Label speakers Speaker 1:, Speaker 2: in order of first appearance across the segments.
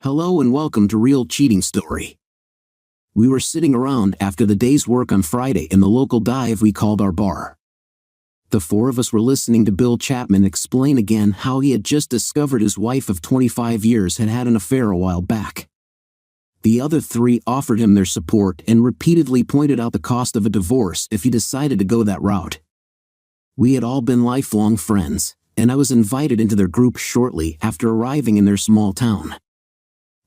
Speaker 1: Hello and welcome to Real Cheating Story. We were sitting around after the day's work on Friday in the local dive we called our bar. The four of us were listening to Bill Chapman explain again how he had just discovered his wife of 25 years had had an affair a while back. The other three offered him their support and repeatedly pointed out the cost of a divorce if he decided to go that route. We had all been lifelong friends, and I was invited into their group shortly after arriving in their small town.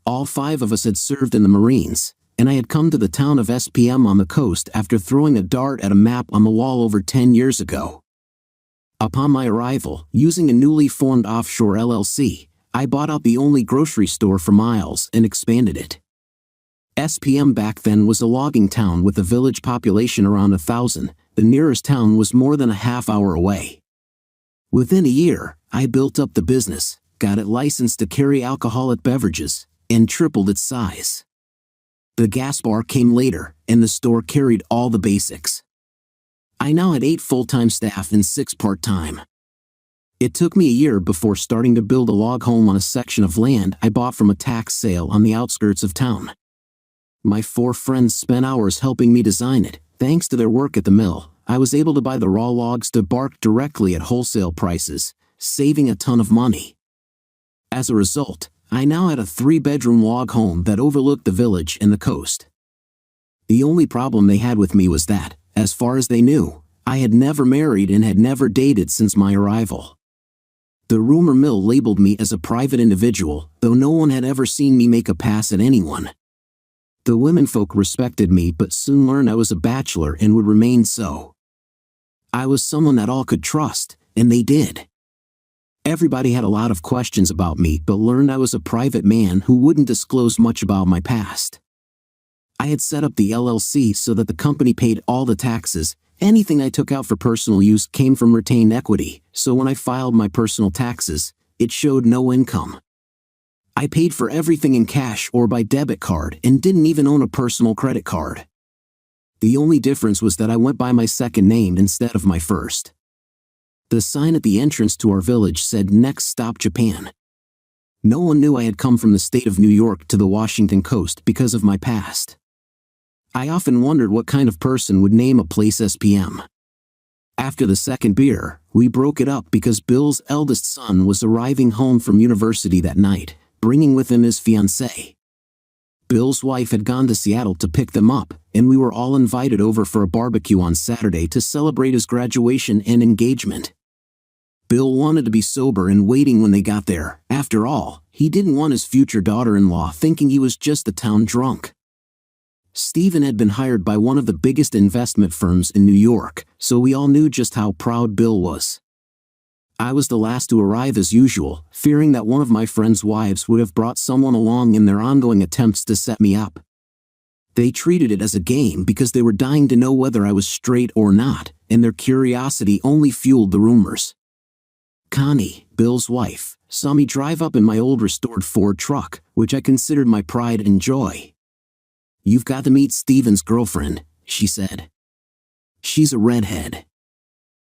Speaker 1: All five of us had served in the Marines, and I had come to the town of SPM on the coast after throwing a dart at a map on the wall over 10 years ago. Upon my arrival, using a newly formed offshore LLC, I bought out the only grocery store for miles and expanded it. SPM back then was a logging town with a village population around 1,000. The nearest town was more than a half hour away. Within a year, I built up the business, got it licensed to carry alcoholic beverages, and tripled its size. The gas bar came later, and the store carried all the basics. I now had 8 full-time staff and 6 part-time. It took me a year before starting to build a log home on a section of land I bought from a tax sale on the outskirts of town. My 4 friends spent hours helping me design it. Thanks to their work at the mill, I was able to buy the raw logs to bark directly at wholesale prices, saving a ton of money. As a result, I now had a 3-bedroom log home that overlooked the village and the coast. The only problem they had with me was that, as far as they knew, I had never married and had never dated since my arrival. The rumor mill labeled me as a private individual, though no one had ever seen me make a pass at anyone. The womenfolk respected me but soon learned I was a bachelor and would remain so. I was someone that all could trust, and they did. Everybody had a lot of questions about me but learned I was a private man who wouldn't disclose much about my past. I had set up the LLC so that the company paid all the taxes. Anything I took out for personal use came from retained equity, so when I filed my personal taxes, it showed no income. I paid for everything in cash or by debit card and didn't even own a personal credit card. The only difference was that I went by my second name instead of my first. The sign at the entrance to our village said "Next Stop Japan." No one knew I had come from the state of New York to the Washington coast because of my past. I often wondered what kind of person would name a place SPM. After the second beer, we broke it up because Bill's eldest son was arriving home from university that night, bringing with him his fiancée. Bill's wife had gone to Seattle to pick them up, and we were all invited over for a barbecue on Saturday to celebrate his graduation and engagement. Bill wanted to be sober and waiting when they got there. After all, he didn't want his future daughter-in-law thinking he was just a town drunk. Stephen had been hired by one of the biggest investment firms in New York, so we all knew just how proud Bill was. I was the last to arrive as usual, fearing that one of my friends' wives would have brought someone along in their ongoing attempts to set me up. They treated it as a game because they were dying to know whether I was straight or not, and their curiosity only fueled the rumors. Connie, Bill's wife, saw me drive up in my old restored Ford truck, which I considered my pride and joy. "You've got to meet Stephen's girlfriend," she said. "She's a redhead.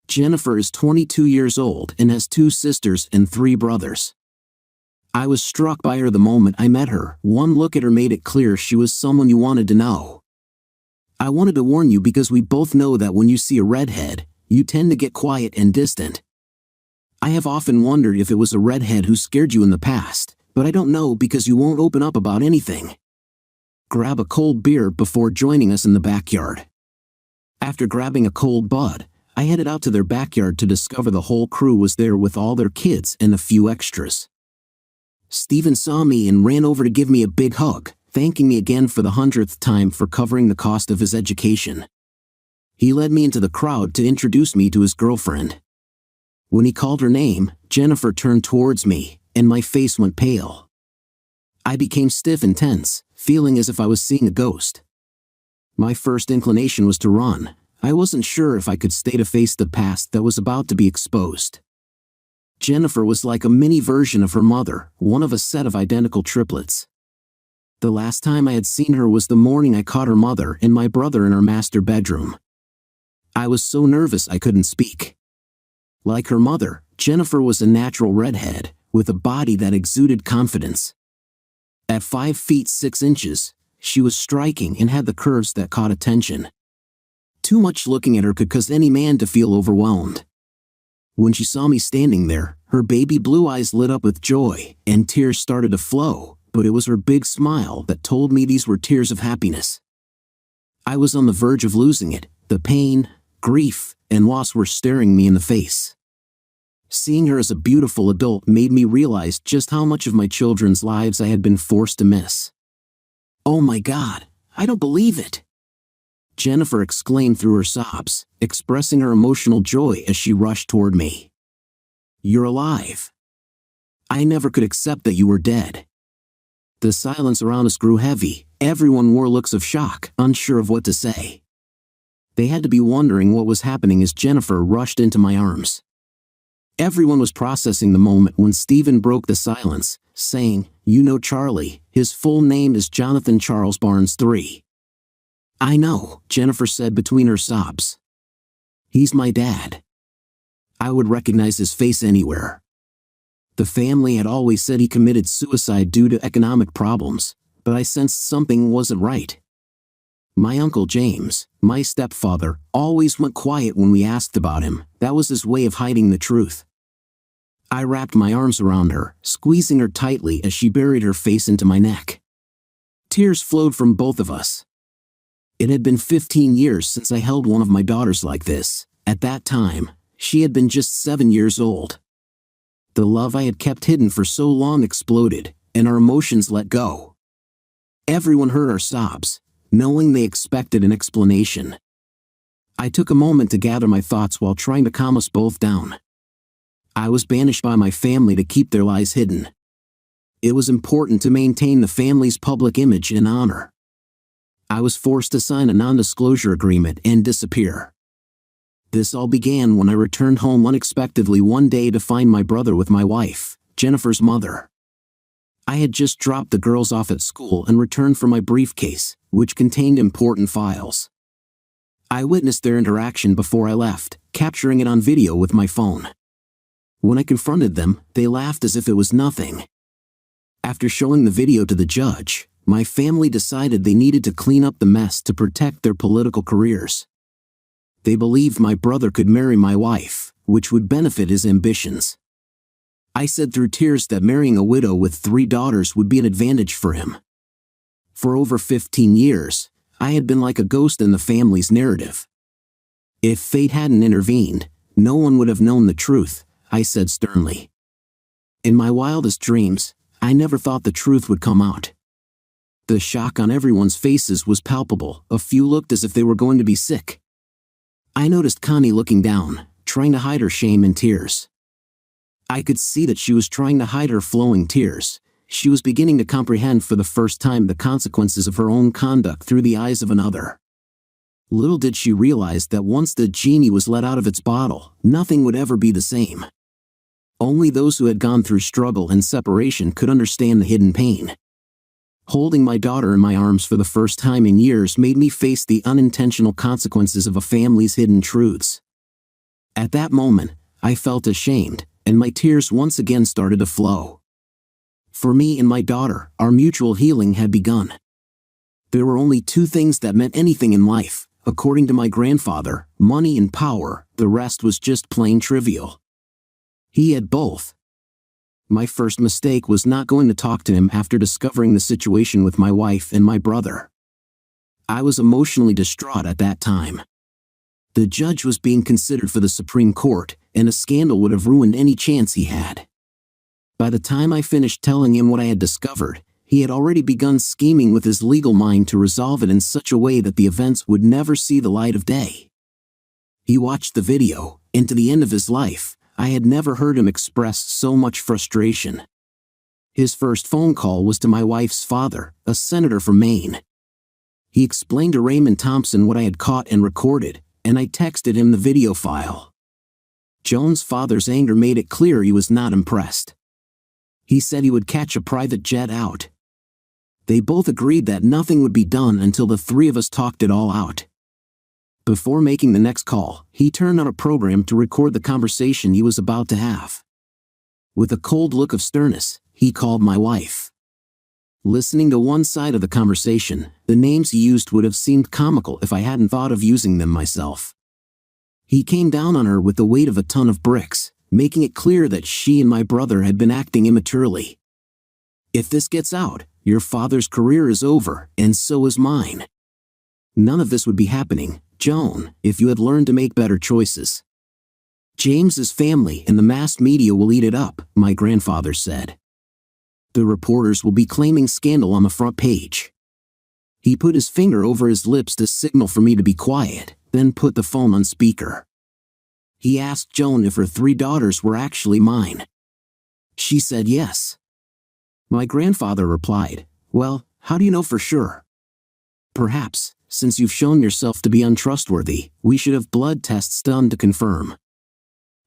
Speaker 1: Jennifer is 22 years old and has 2 sisters and 3 brothers." I was struck by her the moment I met her. One look at her made it clear she was someone you wanted to know. "I wanted to warn you because we both know that when you see a redhead, you tend to get quiet and distant. I have often wondered if it was a redhead who scared you in the past, but I don't know because you won't open up about anything. Grab a cold beer before joining us in the backyard." After grabbing a cold bud, I headed out to their backyard to discover the whole crew was there with all their kids and a few extras. Stephen saw me and ran over to give me a big hug, thanking me again for the 100th time for covering the cost of his education. He led me into the crowd to introduce me to his girlfriend. When he called her name, Jennifer turned towards me, and my face went pale. I became stiff and tense, feeling as if I was seeing a ghost. My first inclination was to run. I wasn't sure if I could stay to face the past that was about to be exposed. Jennifer was like a mini version of her mother, one of a set of identical triplets. The last time I had seen her was the morning I caught her mother and my brother in our master bedroom. I was so nervous I couldn't speak. Like her mother, Jennifer was a natural redhead, with a body that exuded confidence. At 5 feet 6 inches, she was striking and had the curves that caught attention. Too much looking at her could cause any man to feel overwhelmed. When she saw me standing there, her baby blue eyes lit up with joy, and tears started to flow, but it was her big smile that told me these were tears of happiness. I was on the verge of losing it. The pain, grief, and loss were staring me in the face. Seeing her as a beautiful adult made me realize just how much of my children's lives I had been forced to miss. "Oh my God, I don't believe it!" Jennifer exclaimed through her sobs, expressing her emotional joy as she rushed toward me. "You're alive. I never could accept that you were dead." The silence around us grew heavy. Everyone wore looks of shock, unsure of what to say. They had to be wondering what was happening as Jennifer rushed into my arms. Everyone was processing the moment when Stephen broke the silence, saying, "You know Charlie, his full name is Jonathan Charles Barnes III. "I know," Jennifer said between her sobs. "He's my dad. I would recognize his face anywhere." The family had always said he committed suicide due to economic problems, but I sensed something wasn't right. My Uncle James, my stepfather, always went quiet when we asked about him. That was his way of hiding the truth. I wrapped my arms around her, squeezing her tightly as she buried her face into my neck. Tears flowed from both of us. It had been 15 years since I held one of my daughters like this. At that time, she had been just 7 years old. The love I had kept hidden for so long exploded, and our emotions let go. Everyone heard our sobs, knowing they expected an explanation. I took a moment to gather my thoughts while trying to calm us both down. I was banished by my family to keep their lies hidden. It was important to maintain the family's public image and honor. I was forced to sign a non-disclosure agreement and disappear. This all began when I returned home unexpectedly one day to find my brother with my wife, Jennifer's mother. I had just dropped the girls off at school and returned for my briefcase, which contained important files. I witnessed their interaction before I left, capturing it on video with my phone. When I confronted them, they laughed as if it was nothing. After showing the video to the judge, my family decided they needed to clean up the mess to protect their political careers. They believed my brother could marry my wife, which would benefit his ambitions. I said through tears that marrying a widow with 3 daughters would be an advantage for him. For over 15 years, I had been like a ghost in the family's narrative. If fate hadn't intervened, no one would have known the truth, I said sternly. In my wildest dreams, I never thought the truth would come out. The shock on everyone's faces was palpable. A few looked as if they were going to be sick. I noticed Connie looking down, trying to hide her shame and tears. I could see that she was trying to hide her flowing tears. She was beginning to comprehend for the first time the consequences of her own conduct through the eyes of another. Little did she realize that once the genie was let out of its bottle, nothing would ever be the same. Only those who had gone through struggle and separation could understand the hidden pain. Holding my daughter in my arms for the first time in years made me face the unintentional consequences of a family's hidden truths. At that moment, I felt ashamed, and my tears once again started to flow. For me and my daughter, our mutual healing had begun. There were only 2 things that meant anything in life, according to my grandfather: money and power. The rest was just plain trivial. He had both. My first mistake was not going to talk to him after discovering the situation with my wife and my brother. I was emotionally distraught at that time. The judge was being considered for the Supreme Court, and a scandal would have ruined any chance he had. By the time I finished telling him what I had discovered, he had already begun scheming with his legal mind to resolve it in such a way that the events would never see the light of day. He watched the video, and to the end of his life, I had never heard him express so much frustration. His first phone call was to my wife's father, a senator from Maine. He explained to Raymond Thompson what I had caught and recorded, and I texted him the video file. Joan's father's anger made it clear he was not impressed. He said he would catch a private jet out. They both agreed that nothing would be done until the 3 of us talked it all out. Before making the next call, he turned on a program to record the conversation he was about to have. With a cold look of sternness, he called my wife. Listening to one side of the conversation, the names he used would have seemed comical if I hadn't thought of using them myself. He came down on her with the weight of a ton of bricks, making it clear that she and my brother had been acting immaturely. If this gets out, your father's career is over, and so is mine. None of this would be happening, Joan, if you had learned to make better choices. James's family and the mass media will eat it up, my grandfather said. The reporters will be claiming scandal on the front page. He put his finger over his lips to signal for me to be quiet, then put the phone on speaker. He asked Joan if her 3 daughters were actually mine. She said yes. My grandfather replied, "Well, how do you know for sure? Perhaps, since you've shown yourself to be untrustworthy, we should have blood tests done to confirm."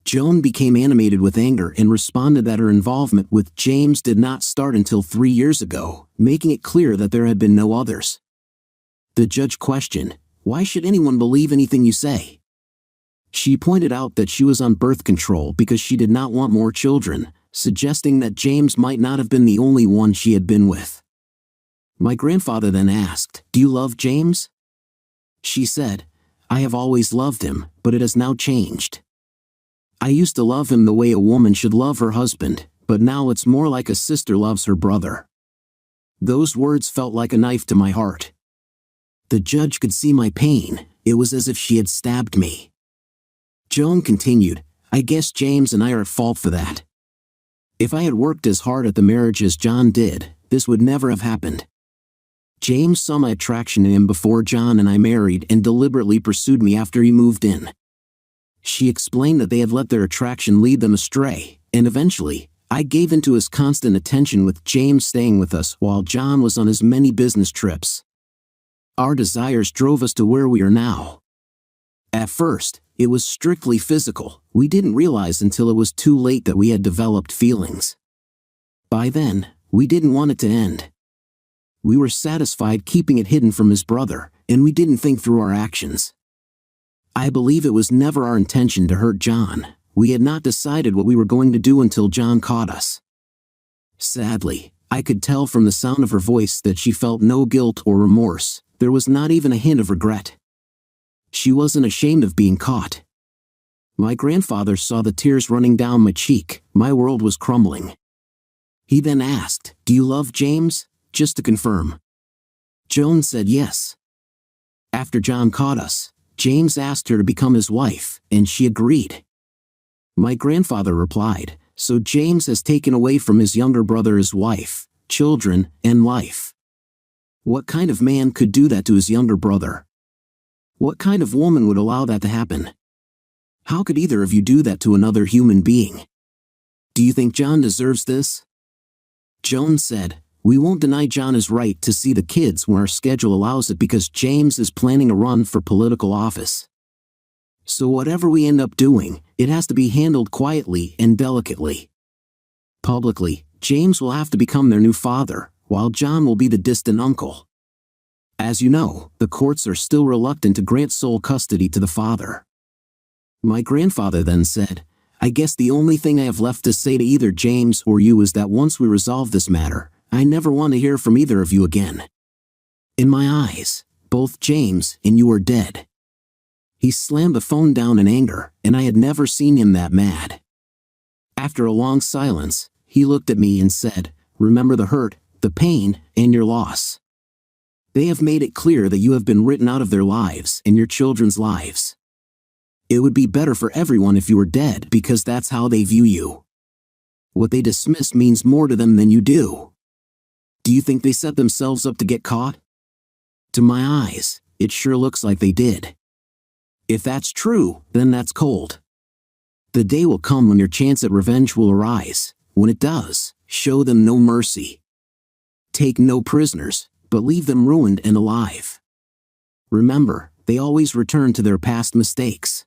Speaker 1: Joan became animated with anger and responded that her involvement with James did not start until 3 years ago, making it clear that there had been no others. The judge questioned, "Why should anyone believe anything you say?" She pointed out that she was on birth control because she did not want more children, suggesting that James might not have been the only one she had been with. My grandfather then asked, "Do you love James?" She said, "I have always loved him, but it has now changed. I used to love him the way a woman should love her husband, but now it's more like a sister loves her brother." Those words felt like a knife to my heart. The judge could see my pain. It was as if she had stabbed me. Joan continued, "I guess James and I are at fault for that. If I had worked as hard at the marriage as John did, this would never have happened. James saw my attraction in him before John and I married and deliberately pursued me after he moved in." She explained that they had let their attraction lead them astray, and eventually, I gave in to his constant attention with James staying with us while John was on his many business trips. Our desires drove us to where we are now. At first, it was strictly physical. We didn't realize until it was too late that we had developed feelings. By then, we didn't want it to end. We were satisfied keeping it hidden from his brother, and we didn't think through our actions. I believe it was never our intention to hurt John. We had not decided what we were going to do until John caught us. Sadly, I could tell from the sound of her voice that she felt no guilt or remorse. There was not even a hint of regret. She wasn't ashamed of being caught. My grandfather saw the tears running down my cheek. My world was crumbling. He then asked, "Do you love James?" just to confirm. Joan said yes. After John caught us, James asked her to become his wife, and she agreed. My grandfather replied, "So James has taken away from his younger brother his wife, children, and life. What kind of man could do that to his younger brother? What kind of woman would allow that to happen? How could either of you do that to another human being? Do you think John deserves this?" Joan said, "We won't deny John his right to see the kids when our schedule allows it because James is planning a run for political office. So whatever we end up doing, it has to be handled quietly and delicately. Publicly, James will have to become their new father, while John will be the distant uncle. As you know, the courts are still reluctant to grant sole custody to the father." My grandfather then said, "I guess the only thing I have left to say to either James or you is that once we resolve this matter, I never want to hear from either of you again. In my eyes, both James and you are dead." He slammed the phone down in anger, and I had never seen him that mad. After a long silence, he looked at me and said, "Remember the hurt, the pain, and your loss. They have made it clear that you have been written out of their lives and your children's lives. It would be better for everyone if you were dead because that's how they view you. What they dismiss means more to them than you do. Do you think they set themselves up to get caught? To my eyes, it sure looks like they did. If that's true, then that's cold. The day will come when your chance at revenge will arise. When it does, show them no mercy. Take no prisoners, but leave them ruined and alive. Remember, they always return to their past mistakes."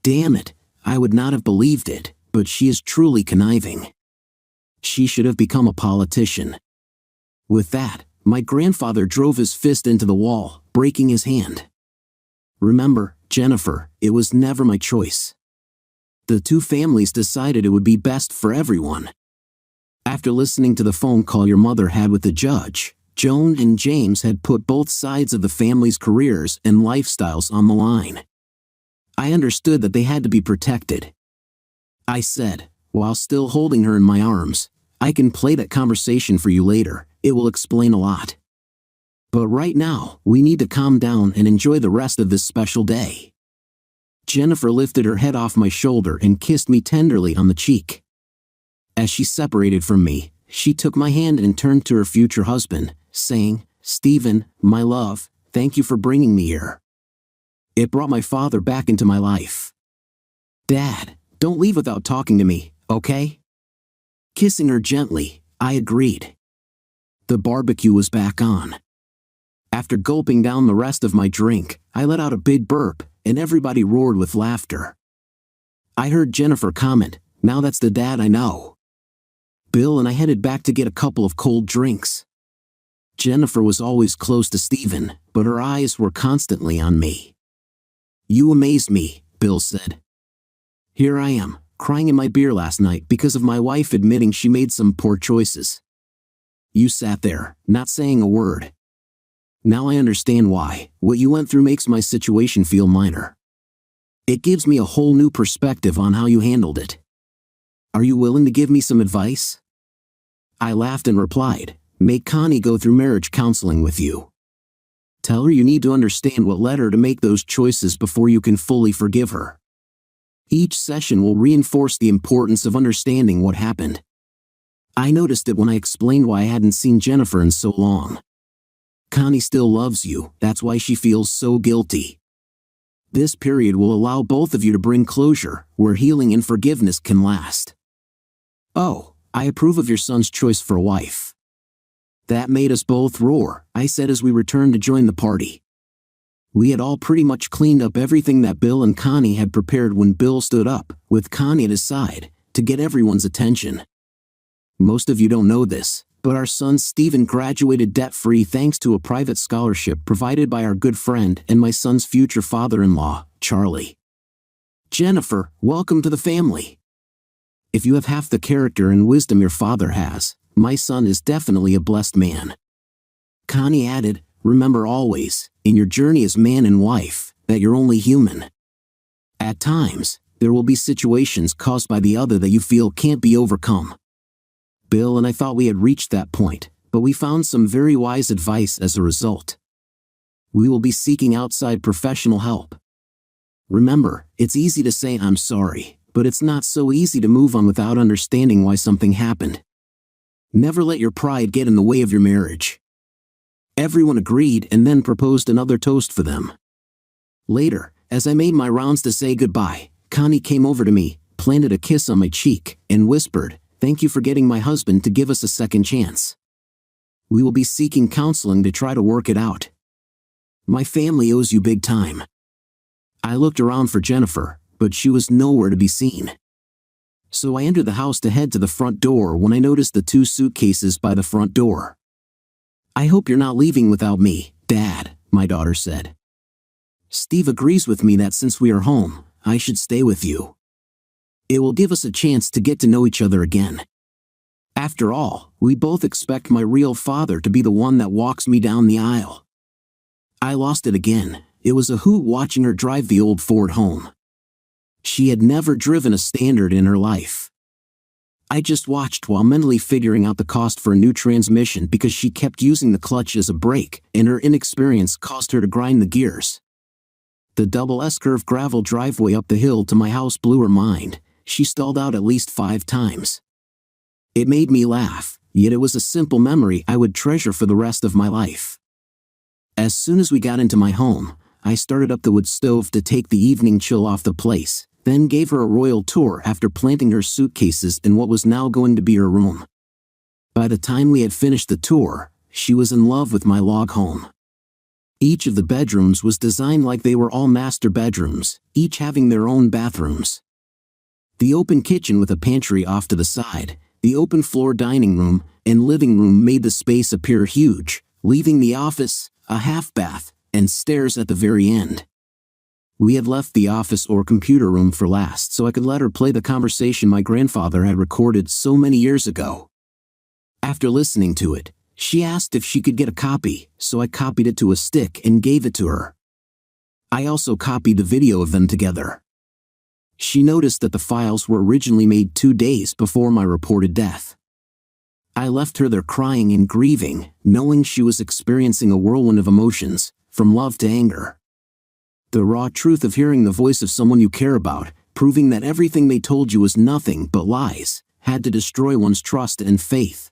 Speaker 1: Damn it, I would not have believed it, but she is truly conniving. She should have become a politician. With that, my grandfather drove his fist into the wall, breaking his hand. "Remember, Jennifer, it was never my choice. The two families decided it would be best for everyone. After listening to the phone call your mother had with the judge, Joan and James had put both sides of the family's careers and lifestyles on the line. I understood that they had to be protected. I said, while still holding her in my arms, "I can play that conversation for you later, it will explain a lot. But right now, we need to calm down and enjoy the rest of this special day." Jennifer lifted her head off my shoulder and kissed me tenderly on the cheek. As she separated from me, she took my hand and turned to her future husband, saying, "Stephen, my love, thank you for bringing me here. It brought my father back into my life. Dad, don't leave without talking to me, okay?" Kissing her gently, I agreed. The barbecue was back on. After gulping down the rest of my drink, I let out a big burp, and everybody roared with laughter. I heard Jennifer comment, "Now that's the dad I know." Bill and I headed back to get a couple of cold drinks. Jennifer was always close to Stephen, but her eyes were constantly on me. "You amaze me," Bill said. "Here I am, crying in my beer last night because of my wife admitting she made some poor choices. You sat there, not saying a word. Now I understand why. What you went through makes my situation feel minor. It gives me a whole new perspective on how you handled it. Are you willing to give me some advice?" I laughed and replied, "Make Connie go through marriage counseling with you. Tell her you need to understand what led her to make those choices before you can fully forgive her. Each session will reinforce the importance of understanding what happened." I noticed it when I explained why I hadn't seen Jennifer in so long. "Connie still loves you, that's why she feels so guilty. This period will allow both of you to bring closure, where healing and forgiveness can last. Oh, I approve of your son's choice for a wife." That made us both roar, I said as we returned to join the party. We had all pretty much cleaned up everything that Bill and Connie had prepared when Bill stood up, with Connie at his side, to get everyone's attention. Most of you don't know this, but our son Stephen graduated debt-free thanks to a private scholarship provided by our good friend and my son's future father-in-law, Charlie. Jennifer, welcome to the family. If you have half the character and wisdom your father has, my son is definitely a blessed man. Connie added, "Remember always, in your journey as man and wife, that you're only human. At times, there will be situations caused by the other that you feel can't be overcome." Bill and I thought we had reached that point, but we found some very wise advice as a result. We will be seeking outside professional help. Remember, it's easy to say "I'm sorry," but it's not so easy to move on without understanding why something happened. Never let your pride get in the way of your marriage. Everyone agreed and then proposed another toast for them. Later, as I made my rounds to say goodbye, Connie came over to me, planted a kiss on my cheek, and whispered, "Thank you for getting my husband to give us a second chance. We will be seeking counseling to try to work it out. My family owes you big time." I looked around for Jennifer, but she was nowhere to be seen. So I entered the house to head to the front door when I noticed the 2 suitcases by the front door. "I hope you're not leaving without me, Dad," my daughter said. "Steve agrees with me that since we are home, I should stay with you. It will give us a chance to get to know each other again. After all, we both expect my real father to be the one that walks me down the aisle." I lost it again. It was a hoot watching her drive the old Ford home. She had never driven a Standard in her life. I just watched while mentally figuring out the cost for a new transmission because she kept using the clutch as a brake, and her inexperience caused her to grind the gears. The double S-curve gravel driveway up the hill to my house blew her mind. She stalled out at least 5 times. It made me laugh, yet it was a simple memory I would treasure for the rest of my life. As soon as we got into my home, I started up the wood stove to take the evening chill off the place, then gave her a royal tour after planting her suitcases in what was now going to be her room. By the time we had finished the tour, she was in love with my log home. Each of the bedrooms was designed like they were all master bedrooms, each having their own bathrooms. The open kitchen with a pantry off to the side, the open floor dining room, and living room made the space appear huge, leaving the office, a half bath, and stairs at the very end. We had left the office or computer room for last so I could let her play the conversation my grandfather had recorded so many years ago. After listening to it, she asked if she could get a copy, so I copied it to a stick and gave it to her. I also copied the video of them together. She noticed that the files were originally made 2 days before my reported death. I left her there crying and grieving, knowing she was experiencing a whirlwind of emotions, from love to anger. The raw truth of hearing the voice of someone you care about, proving that everything they told you was nothing but lies, had to destroy one's trust and faith.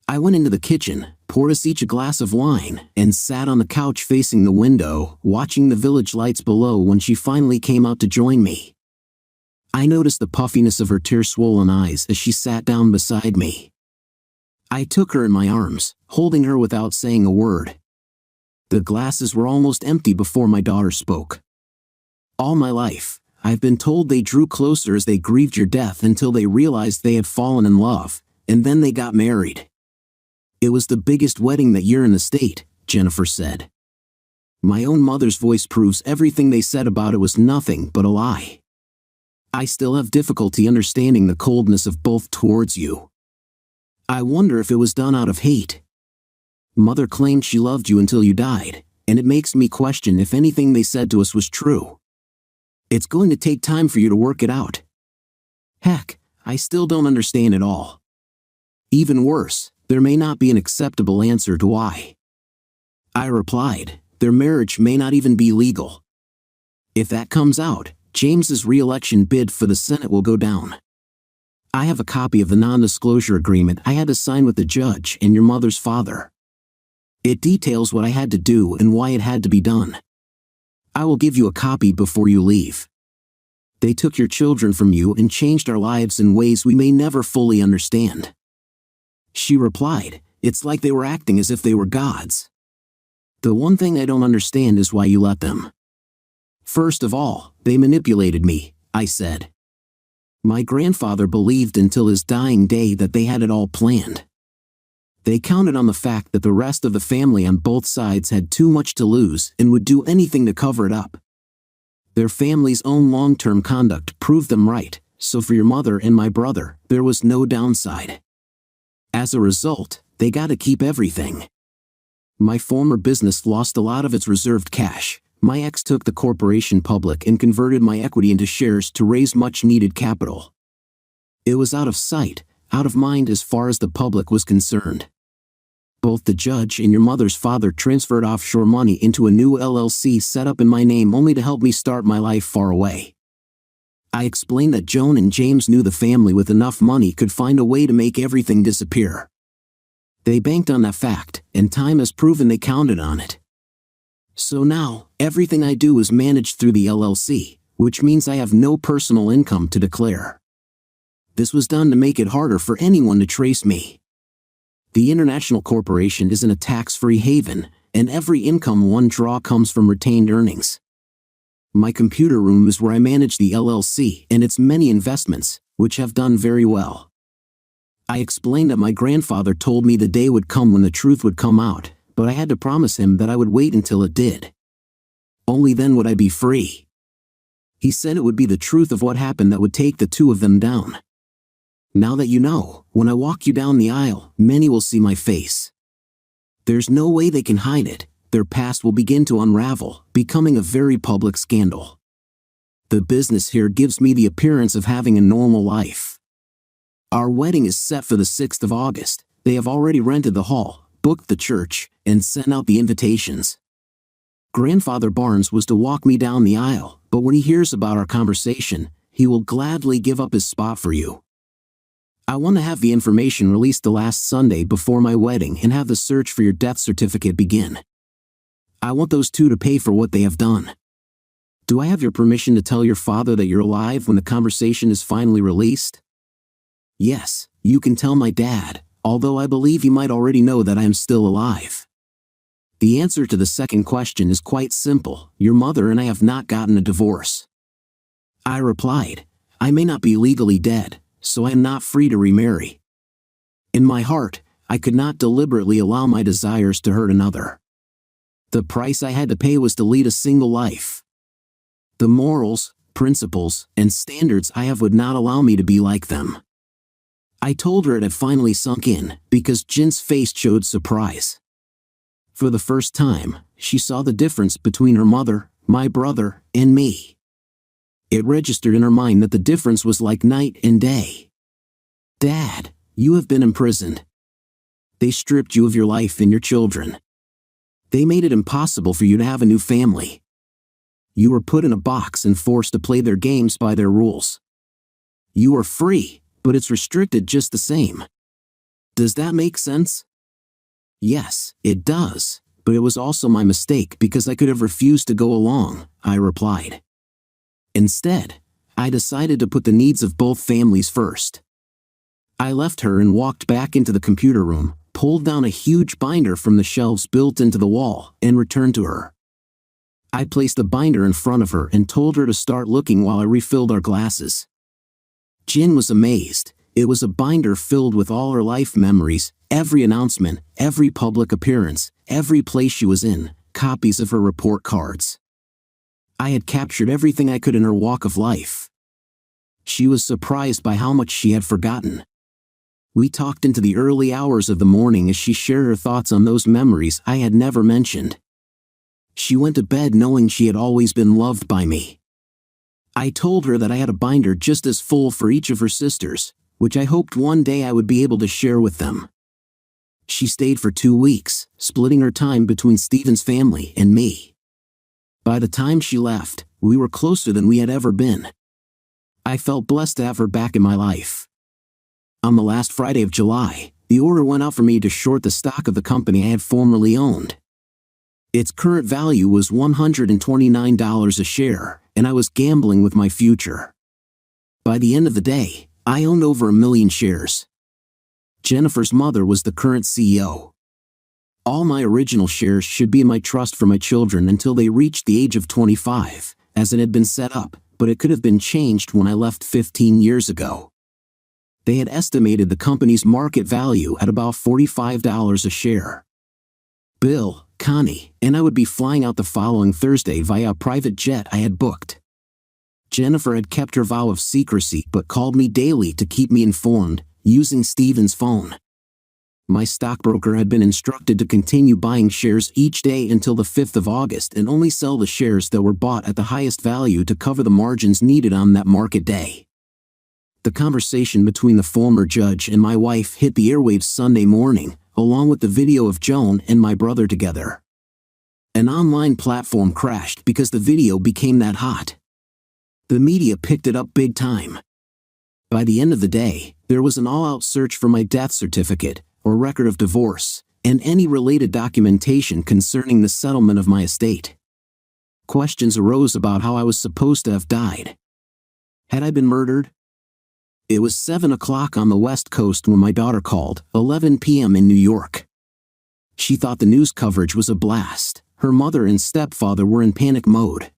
Speaker 1: I went into the kitchen, poured us each a glass of wine, and sat on the couch facing the window, watching the village lights below when she finally came out to join me. I noticed the puffiness of her tear-swollen eyes as she sat down beside me. I took her in my arms, holding her without saying a word. The glasses were almost empty before my daughter spoke. All my life, I've been told they drew closer as they grieved your death until they realized they had fallen in love, and then they got married. It was the biggest wedding that year in the state, Jennifer said. My own mother's voice proves everything they said about it was nothing but a lie. I still have difficulty understanding the coldness of both towards you. I wonder if it was done out of hate. Mother claimed she loved you until you died, and it makes me question if anything they said to us was true. It's going to take time for you to work it out. Heck, I still don't understand it all. Even worse, there may not be an acceptable answer to why. I replied, their marriage may not even be legal. If that comes out, James's re-election bid for the Senate will go down. I have a copy of the non-disclosure agreement I had to sign with the judge and your mother's father. It details what I had to do and why it had to be done. I will give you a copy before you leave. They took your children from you and changed our lives in ways we may never fully understand. She replied, it's like they were acting as if they were gods. The one thing I don't understand is why you let them. First of all, they manipulated me, I said. My grandfather believed until his dying day that they had it all planned. They counted on the fact that the rest of the family on both sides had too much to lose and would do anything to cover it up. Their family's own long-term conduct proved them right, so for your mother and my brother, there was no downside. As a result, they got to keep everything. My former business lost a lot of its reserved cash. My ex took the corporation public and converted my equity into shares to raise much-needed capital. It was out of sight, out of mind as far as the public was concerned. Both the judge and your mother's father transferred offshore money into a new LLC set up in my name only to help me start my life far away. I explained that Joan and James knew the family with enough money could find a way to make everything disappear. They banked on that fact, and time has proven they counted on it. So now, everything I do is managed through the LLC, which means I have no personal income to declare. This was done to make it harder for anyone to trace me. The International Corporation isn't a tax-free haven, and every income one draw comes from retained earnings. My computer room is where I manage the LLC and its many investments, which have done very well. I explained that my grandfather told me the day would come when the truth would come out, but I had to promise him that I would wait until it did. Only then would I be free. He said it would be the truth of what happened that would take the two of them down. Now that you know, when I walk you down the aisle, many will see my face. There's no way they can hide it. Their past will begin to unravel, becoming a very public scandal. The business here gives me the appearance of having a normal life. Our wedding is set for the 6th of August. They have already rented the hall, booked the church, and sent out the invitations. Grandfather Barnes was to walk me down the aisle, but when he hears about our conversation, he will gladly give up his spot for you. I want to have the information released the last Sunday before my wedding and have the search for your death certificate begin. I want those two to pay for what they have done. Do I have your permission to tell your father that you're alive when the conversation is finally released? Yes, you can tell my dad, although I believe he might already know that I am still alive. The answer to the second question is quite simple. Your mother and I have not gotten a divorce. I replied, I may not be legally dead, so I am not free to remarry. In my heart, I could not deliberately allow my desires to hurt another. The price I had to pay was to lead a single life. The morals, principles, and standards I have would not allow me to be like them. I told her it had finally sunk in, because Jin's face showed surprise. For the first time, she saw the difference between her mother, my brother, and me. It registered in her mind that the difference was like night and day. "Dad, you have been imprisoned. They stripped you of your life and your children. They made it impossible for you to have a new family. You were put in a box and forced to play their games by their rules. You are free, but it's restricted just the same. Does that make sense?" "Yes, it does, but it was also my mistake because I could have refused to go along," I replied. Instead, I decided to put the needs of both families first. I left her and walked back into the computer room, pulled down a huge binder from the shelves built into the wall, and returned to her. I placed the binder in front of her and told her to start looking while I refilled our glasses. Jin was amazed. It was a binder filled with all her life memories, every announcement, every public appearance, every place she was in, copies of her report cards. I had captured everything I could in her walk of life. She was surprised by how much she had forgotten. We talked into the early hours of the morning as she shared her thoughts on those memories I had never mentioned. She went to bed knowing she had always been loved by me. I told her that I had a binder just as full for each of her sisters, which I hoped one day I would be able to share with them. She stayed for 2 weeks, splitting her time between Steven's family and me. By the time she left, we were closer than we had ever been. I felt blessed to have her back in my life. On the last Friday of July, the order went out for me to short the stock of the company I had formerly owned. Its current value was $129 a share, and I was gambling with my future. By the end of the day, I owned over 1 million shares. Jennifer's mother was the current CEO. All my original shares should be in my trust for my children until they reached the age of 25, as it had been set up, but it could have been changed when I left 15 years ago. They had estimated the company's market value at about $45 a share. Bill, Connie, and I would be flying out the following Thursday via a private jet I had booked. Jennifer had kept her vow of secrecy but called me daily to keep me informed, using Steven's phone. My stockbroker had been instructed to continue buying shares each day until the 5th of August and only sell the shares that were bought at the highest value to cover the margins needed on that market day. The conversation between the former judge and my wife hit the airwaves Sunday morning, along with the video of Joan and my brother together. An online platform crashed because the video became that hot. The media picked it up big time. By the end of the day, there was an all-out search for my death certificate, or record of divorce, and any related documentation concerning the settlement of my estate. Questions arose about how I was supposed to have died. Had I been murdered? It was 7 o'clock on the West Coast when my daughter called, 11 p.m. in New York. She thought the news coverage was a blast. Her mother and stepfather were in panic mode.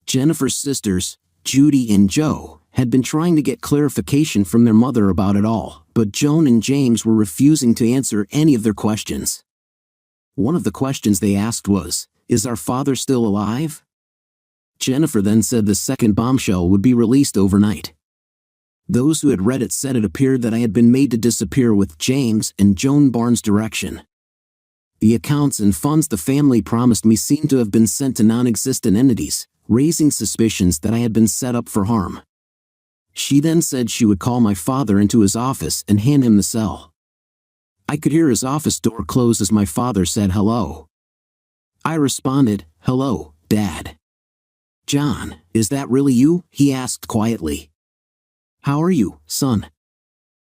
Speaker 1: Jennifer's sisters, Judy and Joe, had been trying to get clarification from their mother about it all, but Joan and James were refusing to answer any of their questions. One of the questions they asked was, "Is our father still alive?" Jennifer then said the second bombshell would be released overnight. Those who had read it said it appeared that I had been made to disappear with James and Joan Barnes' direction. The accounts and funds the family promised me seemed to have been sent to non-existent entities, raising suspicions that I had been set up for harm. She then said she would call my father into his office and hand him the cell. I could hear his office door close as my father said hello. I responded, "Hello, Dad." "John, is that really you?" he asked quietly. "How are you, son?"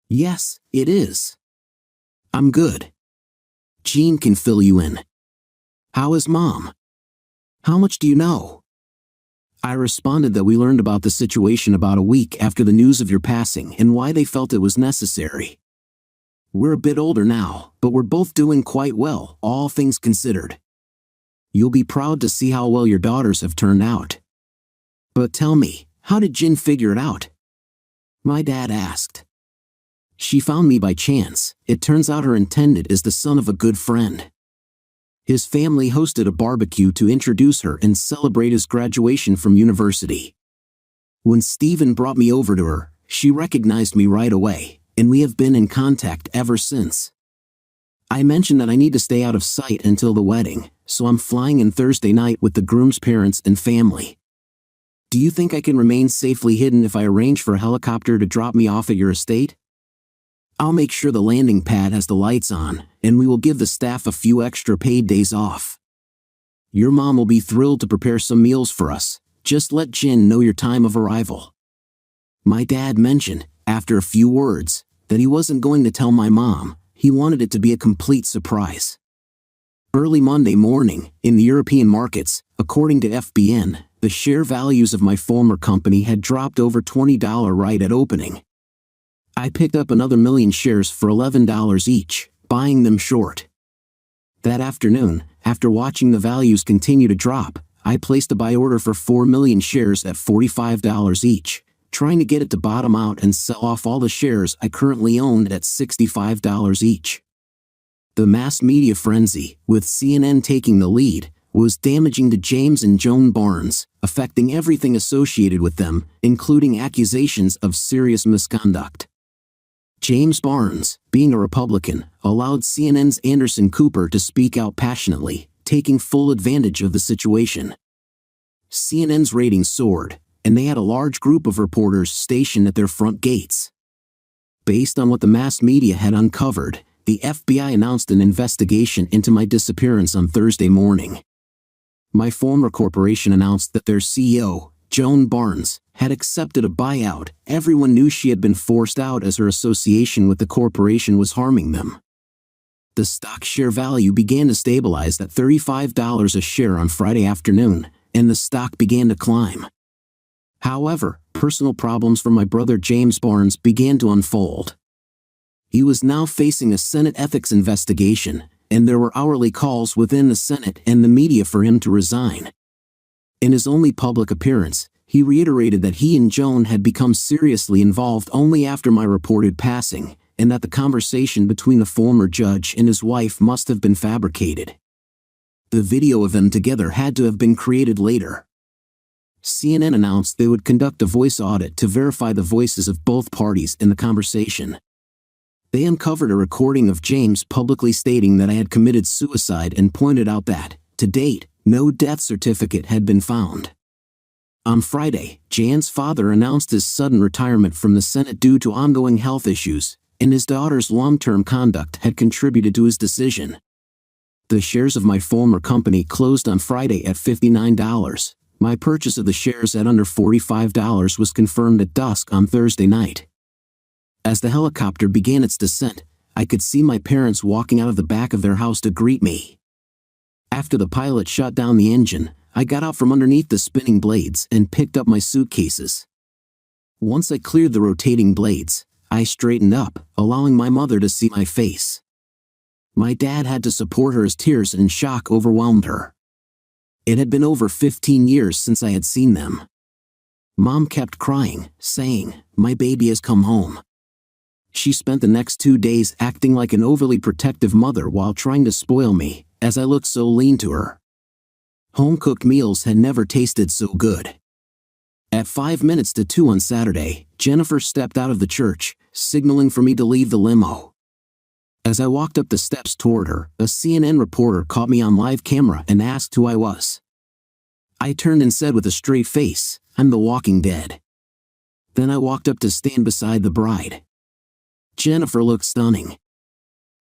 Speaker 1: "Yes, it is. I'm good. Jean can fill you in." "How is Mom? How much do you know?" I responded that we learned about the situation about a week after the news of your passing and why they felt it was necessary. We're a bit older now, but we're both doing quite well, all things considered. You'll be proud to see how well your daughters have turned out. But tell me, how did Jin figure it out? My dad asked. She found me by chance. It turns out her intended is the son of a good friend. His family hosted a barbecue to introduce her and celebrate his graduation from university. When Steven brought me over to her, she recognized me right away, and we have been in contact ever since. I mentioned that I need to stay out of sight until the wedding, so I'm flying in Thursday night with the groom's parents and family. Do you think I can remain safely hidden if I arrange for a helicopter to drop me off at your estate? I'll make sure the landing pad has the lights on, and we will give the staff a few extra paid days off. Your mom will be thrilled to prepare some meals for us. Just let Jen know your time of arrival." My dad mentioned, after a few words, that he wasn't going to tell my mom. He wanted it to be a complete surprise. Early Monday morning, in the European markets, according to FBN, the share values of my former company had dropped over $20 right at opening. I picked up another million shares for $11 each, buying them short. That afternoon, after watching the values continue to drop, I placed a buy order for 4 million shares at $45 each, trying to get it to bottom out and sell off all the shares I currently owned at $65 each. The mass media frenzy, with CNN taking the lead, was damaging to James and Joan Barnes, affecting everything associated with them, including accusations of serious misconduct. James Barnes, being a Republican, allowed CNN's Anderson Cooper to speak out passionately, taking full advantage of the situation. CNN's ratings soared, and they had a large group of reporters stationed at their front gates. Based on what the mass media had uncovered, the FBI announced an investigation into my disappearance on Thursday morning. My former corporation announced that their CEO, Joan Barnes, had accepted a buyout. Everyone knew she had been forced out as her association with the corporation was harming them. The stock share value began to stabilize at $35 a share on Friday afternoon, and the stock began to climb. However, personal problems for my brother James Barnes began to unfold. He was now facing a Senate ethics investigation, and there were hourly calls within the Senate and the media for him to resign. In his only public appearance, he reiterated that he and Joan had become seriously involved only after my reported passing, and that the conversation between the former judge and his wife must have been fabricated. The video of them together had to have been created later. CNN announced they would conduct a voice audit to verify the voices of both parties in the conversation. They uncovered a recording of James publicly stating that I had committed suicide and pointed out that, to date, no death certificate had been found. On Friday, Jan's father announced his sudden retirement from the Senate due to ongoing health issues, and his daughter's long-term conduct had contributed to his decision. The shares of my former company closed on Friday at $59. My purchase of the shares at under $45 was confirmed at dusk on Thursday night. As the helicopter began its descent, I could see my parents walking out of the back of their house to greet me. After the pilot shut down the engine, I got out from underneath the spinning blades and picked up my suitcases. Once I cleared the rotating blades, I straightened up, allowing my mother to see my face. My dad had to support her as tears and shock overwhelmed her. It had been over 15 years since I had seen them. Mom kept crying, saying, "My baby has come home." She spent the next 2 days acting like an overly protective mother while trying to spoil me, as I looked so lean to her. Home-cooked meals had never tasted so good. At 5 minutes to 2 on Saturday, Jennifer stepped out of the church, signaling for me to leave the limo. As I walked up the steps toward her, a CNN reporter caught me on live camera and asked who I was. I turned and said with a straight face, "I'm the Walking Dead." Then I walked up to stand beside the bride. Jennifer looked stunning.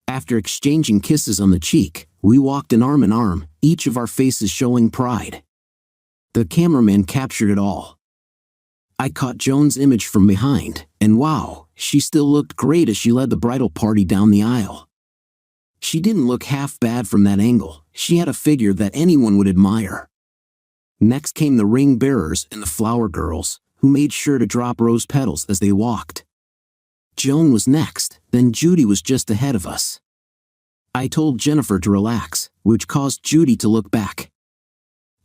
Speaker 1: After exchanging kisses on the cheek, we walked arm in arm, each of our faces showing pride. The cameraman captured it all. I caught Joan's image from behind, and wow, she still looked great as she led the bridal party down the aisle. She didn't look half bad from that angle. She had a figure that anyone would admire. Next came the ring bearers and the flower girls, who made sure to drop rose petals as they walked. Joan was next, then Judy was just ahead of us. I told Jennifer to relax, which caused Judy to look back.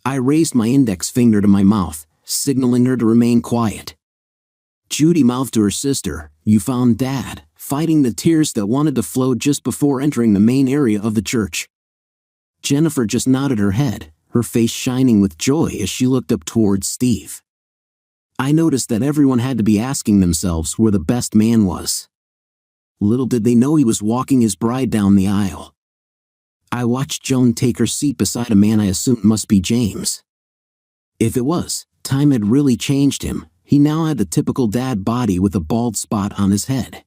Speaker 1: I raised my index finger to my mouth, signaling her to remain quiet. Judy mouthed to her sister, "You found Dad," fighting the tears that wanted to flow just before entering the main area of the church. Jennifer just nodded her head, her face shining with joy as she looked up towards Steve. I noticed that everyone had to be asking themselves where the best man was. Little did they know he was walking his bride down the aisle. I watched Joan take her seat beside a man I assumed must be James. If it was, time had really changed him. He now had the typical dad body with a bald spot on his head.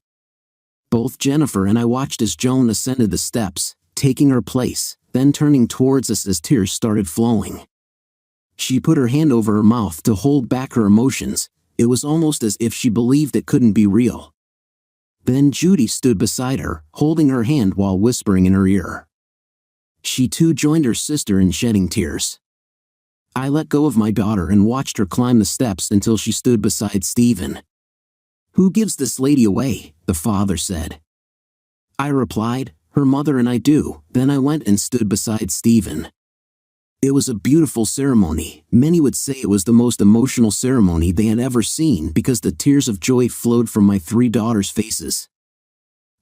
Speaker 1: Both Jennifer and I watched as Joan ascended the steps, taking her place, then turning towards us as tears started flowing. She put her hand over her mouth to hold back her emotions. It was almost as if she believed it couldn't be real. Then Judy stood beside her, holding her hand while whispering in her ear. She too joined her sister in shedding tears. I let go of my daughter and watched her climb the steps until she stood beside Stephen. "Who gives this lady away?" the father said. I replied, "Her mother and I do." Then I went and stood beside Stephen. It was a beautiful ceremony. Many would say it was the most emotional ceremony they had ever seen because the tears of joy flowed from my 3 daughters' faces.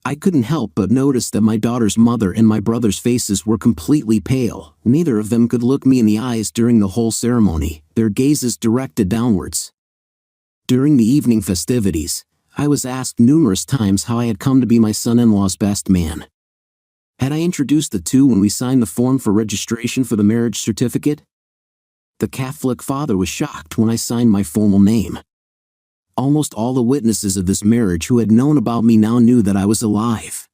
Speaker 1: I couldn't help but notice that my daughter's mother and my brother's faces were completely pale. Neither of them could look me in the eyes during the whole ceremony, their gazes directed downwards. During the evening festivities, I was asked numerous times how I had come to be my son-in-law's best man. Had I introduced the two when we signed the form for registration for the marriage certificate? The Catholic father was shocked when I signed my formal name. Almost all the witnesses of this marriage who had known about me now knew that I was alive.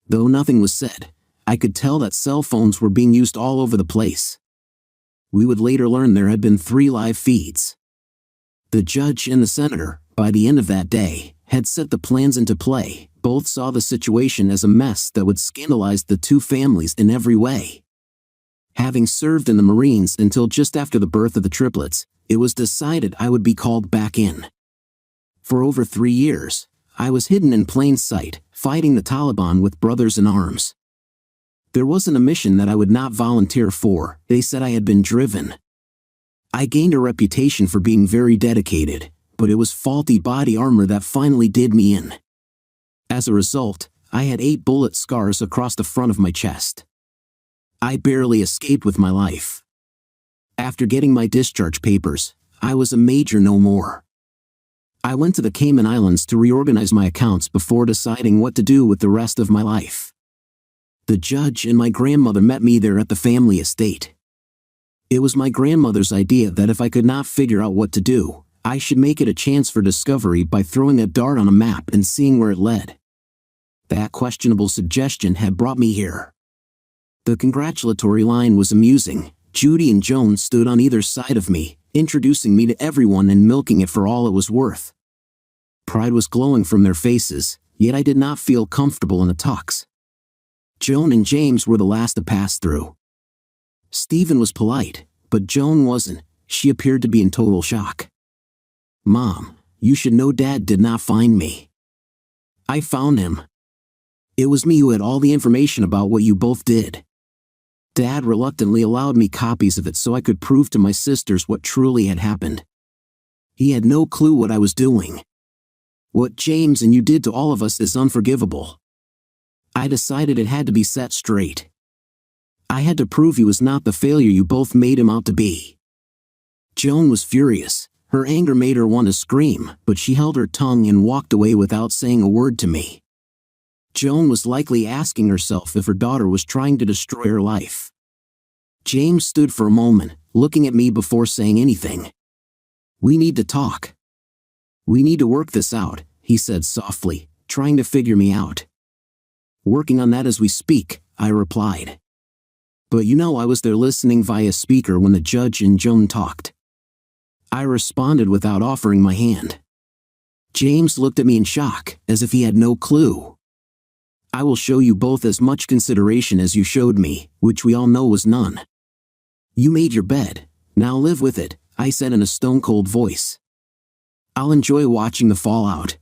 Speaker 1: Though nothing was said, I could tell that cell phones were being used all over the place. We would later learn there had been 3 live feeds. The judge and the senator, by the end of that day, had set the plans into play. Both saw the situation as a mess that would scandalize the 2 families in every way. Having served in the Marines until just after the birth of the triplets, it was decided I would be called back in. For over 3 years, I was hidden in plain sight, fighting the Taliban with brothers in arms. There wasn't a mission that I would not volunteer for. They said I had been driven. I gained a reputation for being very dedicated, but it was faulty body armor that finally did me in. As a result, I had 8 bullet scars across the front of my chest. I barely escaped with my life. After getting my discharge papers, I was a major no more. I went to the Cayman Islands to reorganize my accounts before deciding what to do with the rest of my life. The judge and my grandmother met me there at the family estate. It was my grandmother's idea that if I could not figure out what to do, I should make it a chance for discovery by throwing a dart on a map and seeing where it led. That questionable suggestion had brought me here. The congratulatory line was amusing. Judy and Joan stood on either side of me, introducing me to everyone and milking it for all it was worth. Pride was glowing from their faces, yet I did not feel comfortable in the talks. Joan and James were the last to pass through. Stephen was polite, but Joan wasn't. She appeared to be in total shock. "Mom, you should know Dad did not find me. I found him. It was me who had all the information about what you both did. Dad reluctantly allowed me copies of it so I could prove to my sisters what truly had happened. He had no clue what I was doing. What James and you did to all of us is unforgivable. I decided it had to be set straight. I had to prove he was not the failure you both made him out to be." Joan was furious. Her anger made her want to scream, but she held her tongue and walked away without saying a word to me. Joan was likely asking herself if her daughter was trying to destroy her life. James stood for a moment, looking at me before saying anything. "We need to talk. We need to work this out," he said softly, trying to figure me out. "Working on that as we speak," I replied. But I was there listening via speaker when the judge and Joan talked. I responded without offering my hand. James looked at me in shock, as if he had no clue. "I will show you both as much consideration as you showed me, which we all know was none. You made your bed, now live with it," I said in a stone-cold voice. "I'll enjoy watching the fallout."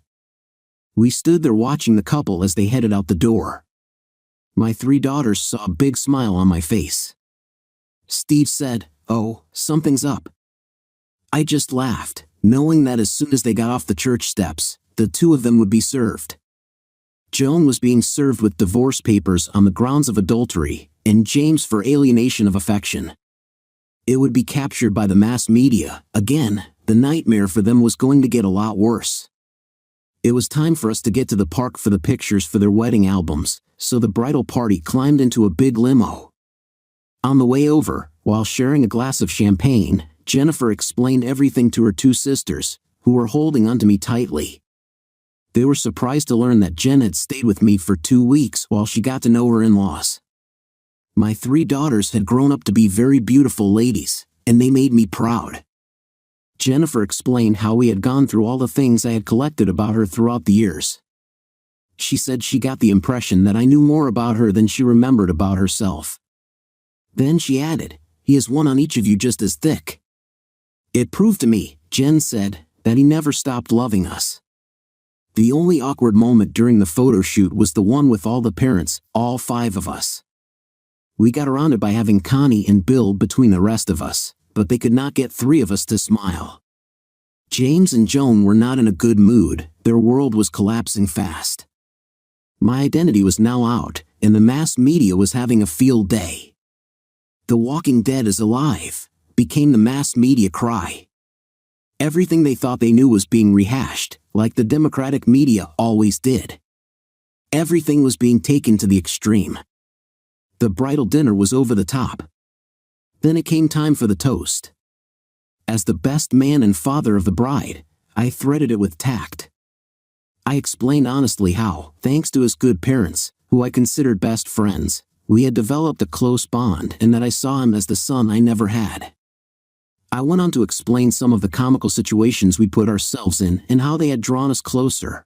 Speaker 1: We stood there watching the couple as they headed out the door. My 3 daughters saw a big smile on my face. Steve said, "Oh, something's up." I just laughed, knowing that as soon as they got off the church steps, the 2 of them would be served. Joan was being served with divorce papers on the grounds of adultery, and James for alienation of affection. It would be captured by the mass media. Again, the nightmare for them was going to get a lot worse. It was time for us to get to the park for the pictures for their wedding albums, so the bridal party climbed into a big limo. On the way over, while sharing a glass of champagne, Jennifer explained everything to her two sisters, who were holding onto me tightly. They were surprised to learn that Jen had stayed with me for 2 weeks while she got to know her in-laws. My 3 daughters had grown up to be very beautiful ladies, and they made me proud. Jennifer explained how we had gone through all the things I had collected about her throughout the years. She said she got the impression that I knew more about her than she remembered about herself. Then she added, "He is one on each of you just as thick." It proved to me, Jen said, that he never stopped loving us. The only awkward moment during the photo shoot was the one with all the parents, all 5 of us. We got around it by having Connie and Bill between the rest of us, but they could not get 3 of us to smile. James and Joan were not in a good mood, their world was collapsing fast. My identity was now out, and the mass media was having a field day. "The Walking Dead is alive," became the mass media cry. Everything they thought they knew was being rehashed, like the Democratic media always did. Everything was being taken to the extreme. The bridal dinner was over the top. Then it came time for the toast. As the best man and father of the bride, I threaded it with tact. I explained honestly how, thanks to his good parents, who I considered best friends, we had developed a close bond and that I saw him as the son I never had. I went on to explain some of the comical situations we put ourselves in and how they had drawn us closer.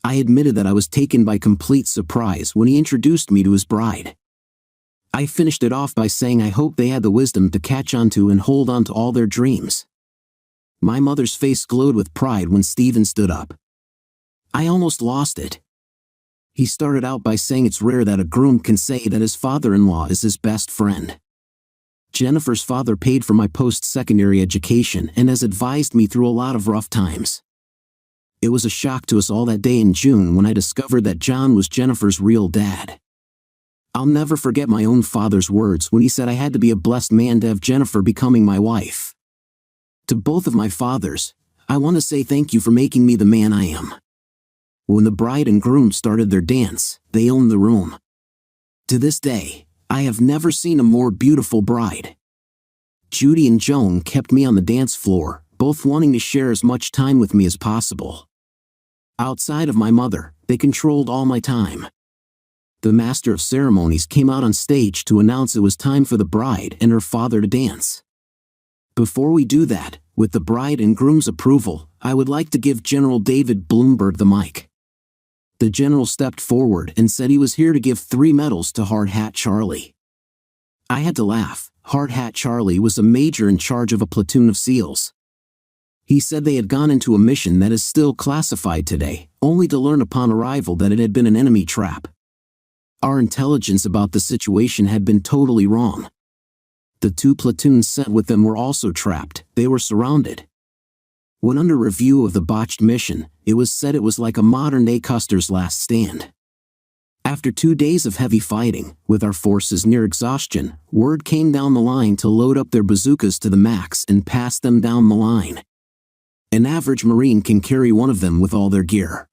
Speaker 1: I admitted that I was taken by complete surprise when he introduced me to his bride. I finished it off by saying I hoped they had the wisdom to catch on to and hold on to all their dreams. My mother's face glowed with pride when Stephen stood up. I almost lost it. He started out by saying it's rare that a groom can say that his father-in-law is his best friend. Jennifer's father paid for my post-secondary education and has advised me through a lot of rough times. It was a shock to us all that day in June when I discovered that John was Jennifer's real dad. I'll never forget my own father's words when he said I had to be a blessed man to have Jennifer becoming my wife. To both of my fathers, I want to say thank you for making me the man I am. When the bride and groom started their dance, they owned the room. To this day, I have never seen a more beautiful bride. Judy and Joan kept me on the dance floor, both wanting to share as much time with me as possible. Outside of my mother, they controlled all my time. The master of ceremonies came out on stage to announce it was time for the bride and her father to dance. Before we do that, with the bride and groom's approval, I would like to give General David Bloomberg the mic. The general stepped forward and said he was here to give 3 medals to Hard Hat Charlie. I had to laugh. Hard Hat Charlie was a major in charge of a platoon of SEALs. He said they had gone into a mission that is still classified today, only to learn upon arrival that it had been an enemy trap. Our intelligence about the situation had been totally wrong. The 2 platoons sent with them were also trapped. They were surrounded. When under review of the botched mission, it was said it was like a modern-day Custer's last stand. After 2 days of heavy fighting, with our forces near exhaustion, word came down the line to load up their bazookas to the max and pass them down the line. An average Marine can carry one of them with all their gear.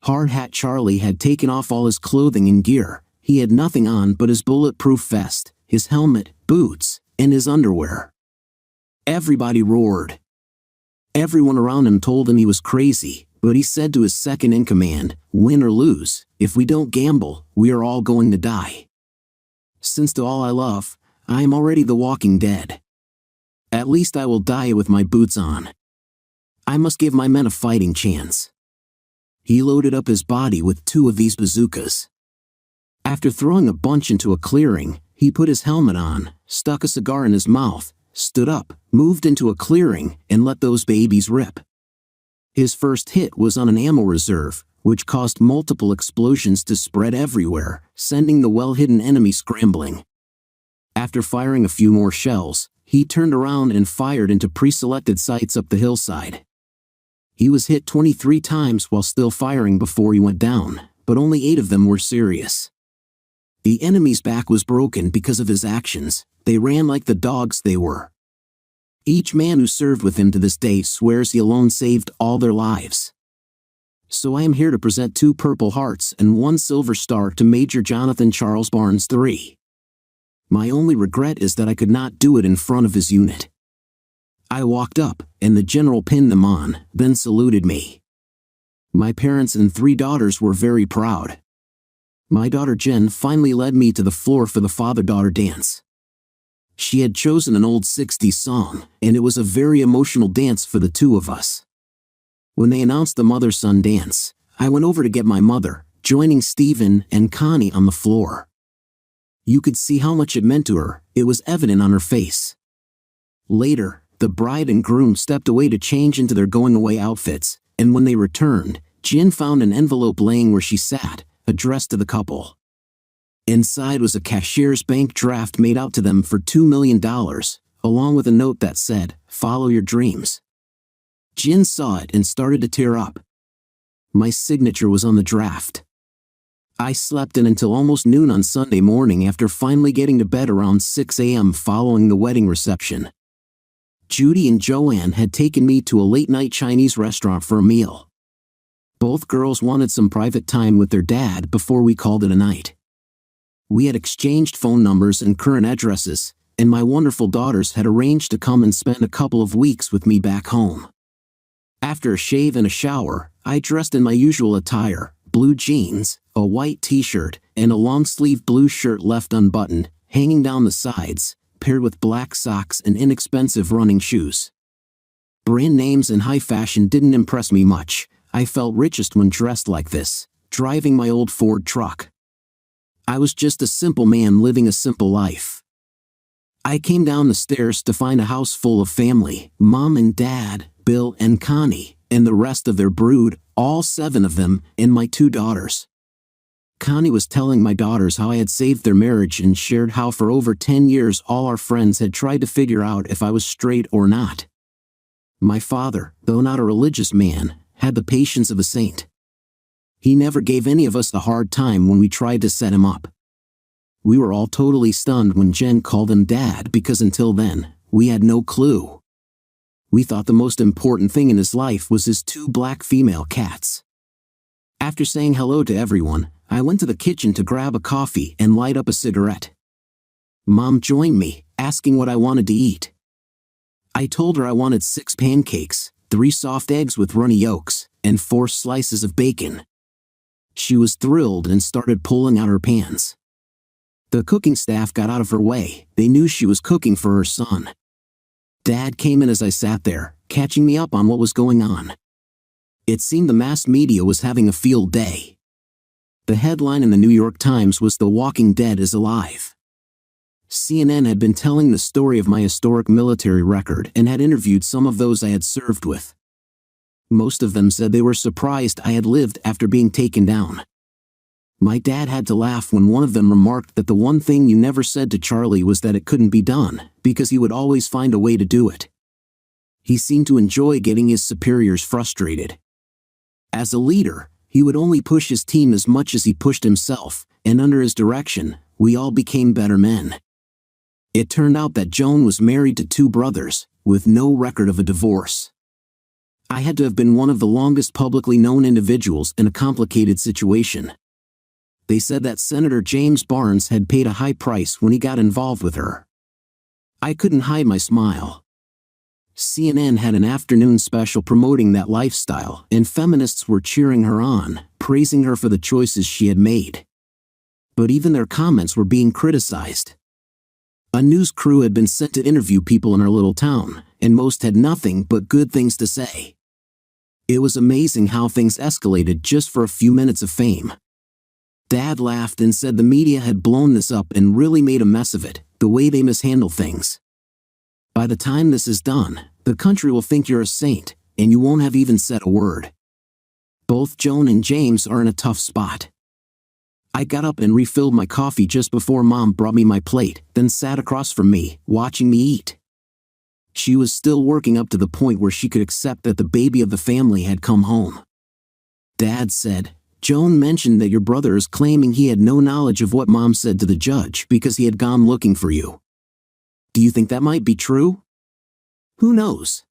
Speaker 1: Hard Hat Charlie had taken off all his clothing and gear. He had nothing on but his bulletproof vest, his helmet, boots, and his underwear. Everybody roared. Everyone around him told him he was crazy, but he said to his second-in-command, "Win or lose, if we don't gamble, we are all going to die. Since to all I love, I am already the walking dead. At least I will die with my boots on. I must give my men a fighting chance." He loaded up his body with 2 of these bazookas. After throwing a bunch into a clearing, he put his helmet on, stuck a cigar in his mouth, stood up, moved into a clearing, and let those babies rip. His first hit was on an ammo reserve, which caused multiple explosions to spread everywhere, sending the well-hidden enemy scrambling. After firing a few more shells, he turned around and fired into pre-selected sights up the hillside. He was hit 23 times while still firing before he went down, but only 8 of them were serious. The enemy's back was broken because of his actions. They ran like the dogs they were. Each man who served with him to this day swears he alone saved all their lives. So I am here to present 2 Purple Hearts and 1 Silver Star to Major Jonathan Charles Barnes III. My only regret is that I could not do it in front of his unit. I walked up, and the general pinned them on, then saluted me. My parents and 3 daughters were very proud. My daughter Jen finally led me to the floor for the father-daughter dance. She had chosen an old 60s song, and it was a very emotional dance for the 2 of us. When they announced the mother-son dance, I went over to get my mother, joining Stephen and Connie on the floor. You could see how much it meant to her. It was evident on her face. Later, the bride and groom stepped away to change into their going-away outfits, and when they returned, Jen found an envelope laying where she sat, addressed to the couple. Inside was a cashier's bank draft made out to them for $2 million, along with a note that said, "Follow your dreams." Jen saw it and started to tear up. My signature was on the draft. I slept in until almost noon on Sunday morning after finally getting to bed around 6 a.m. following the wedding reception. Judy and Joanne had taken me to a late-night Chinese restaurant for a meal. Both girls wanted some private time with their dad before we called it a night. We had exchanged phone numbers and current addresses, and my wonderful daughters had arranged to come and spend a couple of weeks with me back home. After a shave and a shower, I dressed in my usual attire, blue jeans, a white t-shirt, and a long-sleeved blue shirt left unbuttoned, hanging down the sides, paired with black socks and inexpensive running shoes. Brand names and high fashion didn't impress me much. I felt richest when dressed like this, driving my old Ford truck. I was just a simple man living a simple life. I came down the stairs to find a house full of family, Mom and Dad, Bill and Connie, and the rest of their brood, all 7 of them, and my 2 daughters. Connie was telling my daughters how I had saved their marriage and shared how for over 10 years all our friends had tried to figure out if I was straight or not. My father, though not a religious man, had the patience of a saint. He never gave any of us a hard time when we tried to set him up. We were all totally stunned when Jen called him Dad because until then, we had no clue. We thought the most important thing in his life was his 2 black female cats. After saying hello to everyone, I went to the kitchen to grab a coffee and light up a cigarette. Mom joined me, asking what I wanted to eat. I told her I wanted 6 pancakes, 3 soft eggs with runny yolks, and 4 slices of bacon. She was thrilled and started pulling out her pans. The cooking staff got out of her way. They knew she was cooking for her son. Dad came in as I sat there, catching me up on what was going on. It seemed the mass media was having a field day. The headline in the New York Times was "The Walking Dead is alive." CNN had been telling the story of my historic military record and had interviewed some of those I had served with. Most of them said they were surprised I had lived after being taken down. My dad had to laugh when one of them remarked that the one thing you never said to Charlie was that it couldn't be done, because he would always find a way to do it. He seemed to enjoy getting his superiors frustrated. As a leader, he would only push his team as much as he pushed himself, and under his direction, we all became better men. It turned out that Joan was married to 2 brothers, with no record of a divorce. I had to have been one of the longest publicly known individuals in a complicated situation. They said that Senator James Barnes had paid a high price when he got involved with her. I couldn't hide my smile. CNN had an afternoon special promoting that lifestyle, and feminists were cheering her on, praising her for the choices she had made. But even their comments were being criticized. A news crew had been sent to interview people in our little town, and most had nothing but good things to say. It was amazing how things escalated just for a few minutes of fame. Dad laughed and said the media had blown this up and really made a mess of it, the way they mishandle things. By the time this is done, the country will think you're a saint, and you won't have even said a word. Both Joan and James are in a tough spot. I got up and refilled my coffee just before Mom brought me my plate, then sat across from me, watching me eat. She was still working up to the point where she could accept that the baby of the family had come home. Dad said, "Joan mentioned that your brother is claiming he had no knowledge of what Mom said to the judge because he had gone looking for you. Do you think that might be true?" "Who knows?"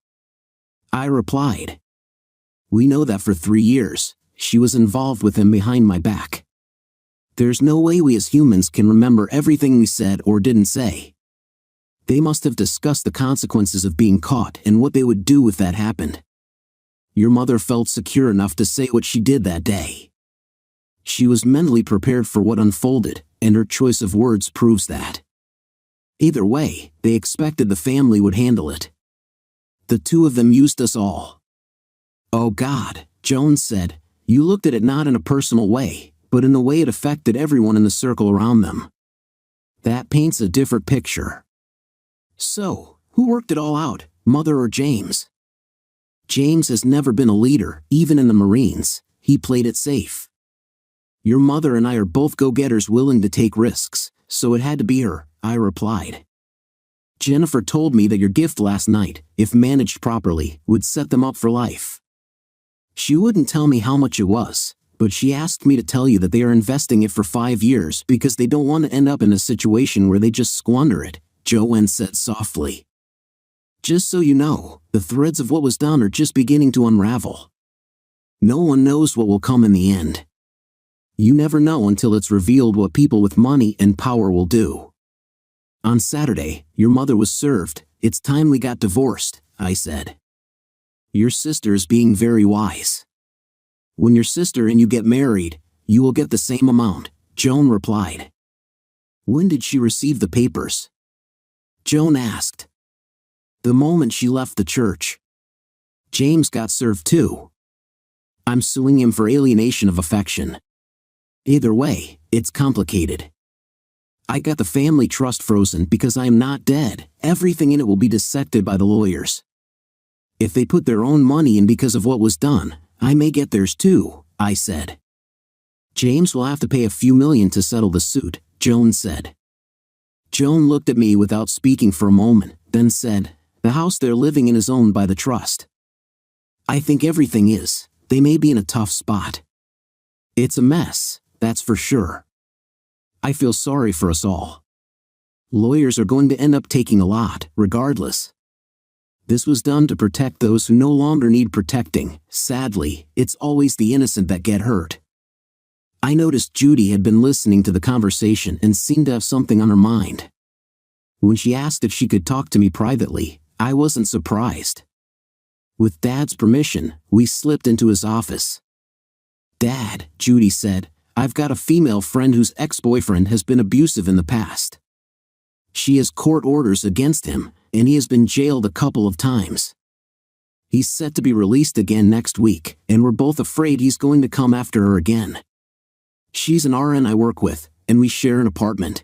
Speaker 1: I replied. "We know that for 3 years, she was involved with him behind my back. There's no way we as humans can remember everything we said or didn't say. They must have discussed the consequences of being caught and what they would do if that happened. Your mother felt secure enough to say what she did that day. She was mentally prepared for what unfolded, and her choice of words proves that. Either way, they expected the family would handle it. The two of them used us all. Oh God, Joan said, you looked at it not in a personal way, but in the way it affected everyone in the circle around them. That paints a different picture. So, who worked it all out, Mother or James? James has never been a leader, even in the Marines. He played it safe. Your mother and I are both go-getters willing to take risks, so it had to be her, I replied. Jennifer told me that your gift last night, if managed properly, would set them up for life. She wouldn't tell me how much it was, but she asked me to tell you that they are investing it for 5 years because they don't want to end up in a situation where they just squander it, Joanne said softly. Just so you know, the threads of what was done are just beginning to unravel. No one knows what will come in the end. You never know until it's revealed what people with money and power will do. On Saturday, your mother was served. It's time we got divorced, I said. Your sister is being very wise. When your sister and you get married, you will get the same amount, Joan replied. When did she receive the papers? Joan asked. The moment she left the church. James got served too. I'm suing him for alienation of affection. Either way, it's complicated. I got the family trust frozen because I am not dead. Everything in it will be dissected by the lawyers. If they put their own money in because of what was done, I may get theirs too, I said. James will have to pay a few million to settle the suit, Joan said. Joan looked at me without speaking for a moment, then said, the house they're living in is owned by the trust. I think everything is. They may be in a tough spot. It's a mess, that's for sure. I feel sorry for us all. Lawyers are going to end up taking a lot, regardless. This was done to protect those who no longer need protecting. Sadly, it's always the innocent that get hurt. I noticed Judy had been listening to the conversation and seemed to have something on her mind. When she asked if she could talk to me privately, I wasn't surprised. With Dad's permission, we slipped into his office. Dad, Judy said, I've got a female friend whose ex-boyfriend has been abusive in the past. She has court orders against him, and he has been jailed a couple of times. He's set to be released again next week, and we're both afraid he's going to come after her again. She's an RN I work with, and we share an apartment.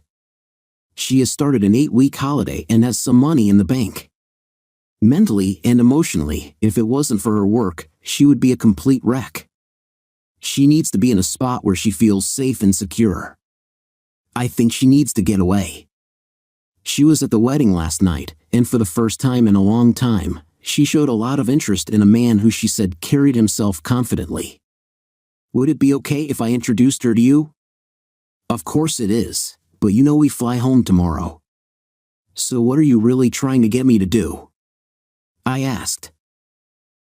Speaker 1: She has started an 8-week holiday and has some money in the bank. Mentally and emotionally, if it wasn't for her work, she would be a complete wreck. She needs to be in a spot where she feels safe and secure. I think she needs to get away. She was at the wedding last night, and for the first time in a long time, she showed a lot of interest in a man who she said carried himself confidently. Would it be okay if I introduced her to you? Of course it is, but you know we fly home tomorrow. So what are you really trying to get me to do? I asked.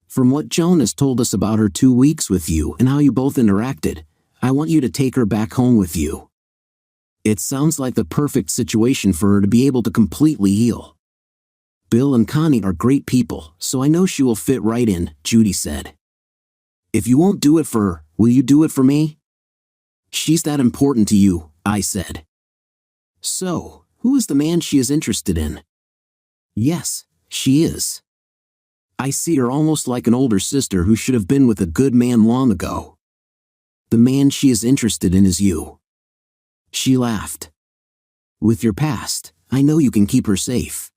Speaker 1: From what Joan has told us about her 2 weeks with you and how you both interacted, I want you to take her back home with you. It sounds like the perfect situation for her to be able to completely heal. Bill and Connie are great people, so I know she will fit right in, Judy said. If you won't do it for her, will you do it for me? She's that important to you, I said. So, who is the man she is interested in? Yes, she is. I see her almost like an older sister who should have been with a good man long ago. The man she is interested in is you. She laughed. With your past, I know you can keep her safe.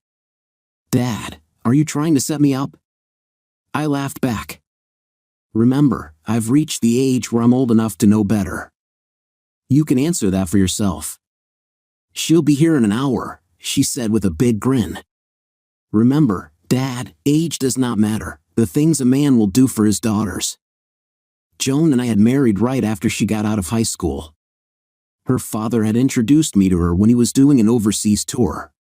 Speaker 1: Dad, are you trying to set me up? I laughed back. Remember, I've reached the age where I'm old enough to know better. You can answer that for yourself. She'll be here in an hour, she said with a big grin. Remember, Dad, age does not matter, the things a man will do for his daughters. Joan and I had married right after she got out of high school. Her father had introduced me to her when he was doing an overseas tour.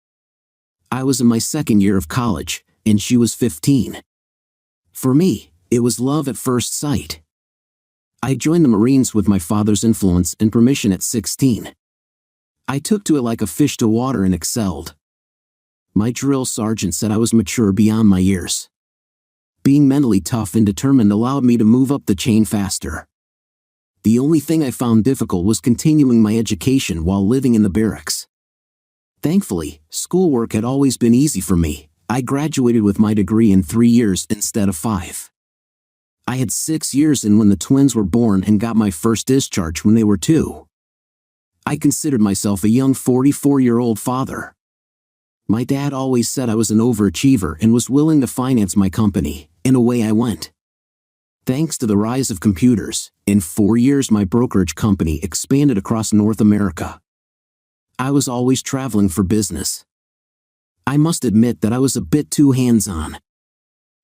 Speaker 1: I was in my second year of college, and she was 15. For me, it was love at first sight. I joined the Marines with my father's influence and permission at 16. I took to it like a fish to water and excelled. My drill sergeant said I was mature beyond my years. Being mentally tough and determined allowed me to move up the chain faster. The only thing I found difficult was continuing my education while living in the barracks. Thankfully, schoolwork had always been easy for me. I graduated with my degree in 3 years instead of 5. I had 6 years in when the twins were born and got my first discharge when they were 2. I considered myself a young 44-year-old father. My dad always said I was an overachiever and was willing to finance my company, and away I went. Thanks to the rise of computers, in 4 years my brokerage company expanded across North America. I was always traveling for business. I must admit that I was a bit too hands-on.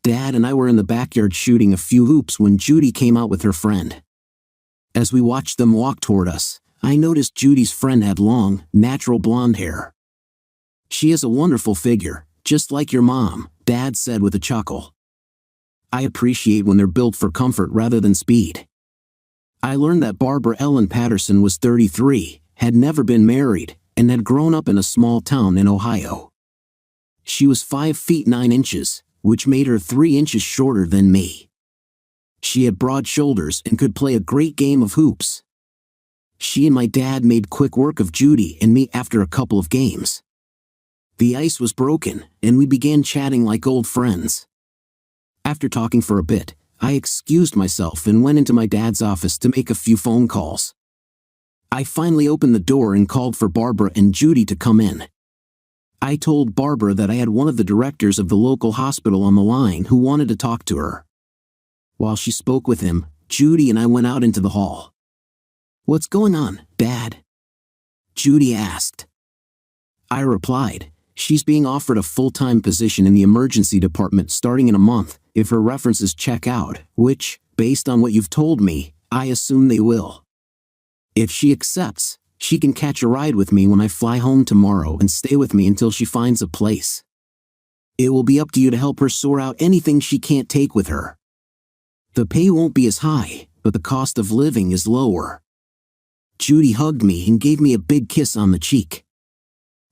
Speaker 1: Dad and I were in the backyard shooting a few hoops when Judy came out with her friend. As we watched them walk toward us, I noticed Judy's friend had long, natural blonde hair. "She is a wonderful figure, just like your mom," Dad said with a chuckle. I appreciate when they're built for comfort rather than speed. I learned that Barbara Ellen Patterson was 33, had never been married, and had grown up in a small town in Ohio. She was 5 feet 9 inches, which made her 3 inches shorter than me. She had broad shoulders and could play a great game of hoops. She and my dad made quick work of Judy and me after a couple of games. The ice was broken, and we began chatting like old friends. After talking for a bit, I excused myself and went into my dad's office to make a few phone calls. I finally opened the door and called for Barbara and Judy to come in. I told Barbara that I had one of the directors of the local hospital on the line who wanted to talk to her. While she spoke with him, Judy and I went out into the hall. "What's going on, Dad?" Judy asked. I replied, "She's being offered a full-time position in the emergency department starting in a month, if her references check out, which, based on what you've told me, I assume they will. If she accepts, she can catch a ride with me when I fly home tomorrow and stay with me until she finds a place. It will be up to you to help her sort out anything she can't take with her. The pay won't be as high, but the cost of living is lower." Judy hugged me and gave me a big kiss on the cheek.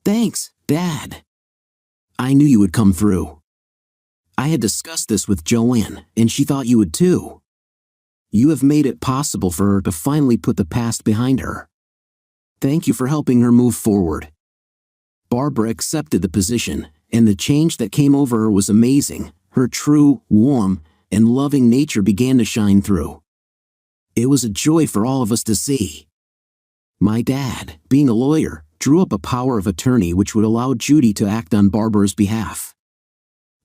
Speaker 1: "Thanks, Dad. I knew you would come through. I had discussed this with Joanne, and she thought you would too. You have made it possible for her to finally put the past behind her. Thank you for helping her move forward." Barbara accepted the position, and the change that came over her was amazing. Her true, warm, and loving nature began to shine through. It was a joy for all of us to see. My dad, being a lawyer, drew up a power of attorney which would allow Judy to act on Barbara's behalf.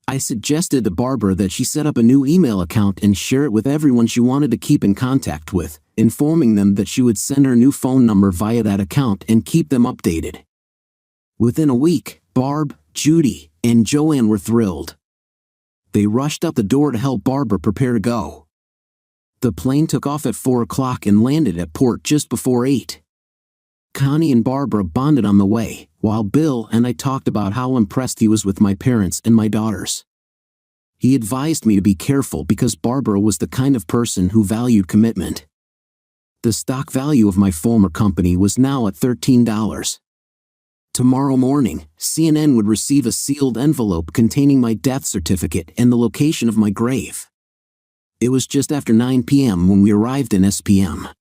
Speaker 1: I suggested to Barbara that she set up a new email account and share it with everyone she wanted to keep in contact with, informing them that she would send her new phone number via that account and keep them updated. Within a week, Barb, Judy, and Joanne were thrilled. They rushed out the door to help Barbara prepare to go. The plane took off at 4 o'clock and landed at port just before 8. Connie and Barbara bonded on the way, while Bill and I talked about how impressed he was with my parents and my daughters. He advised me to be careful because Barbara was the kind of person who valued commitment. The stock value of my former company was now at $13. Tomorrow morning, CNN would receive a sealed envelope containing my death certificate and the location of my grave. It was just after 9 p.m. when we arrived in SPM.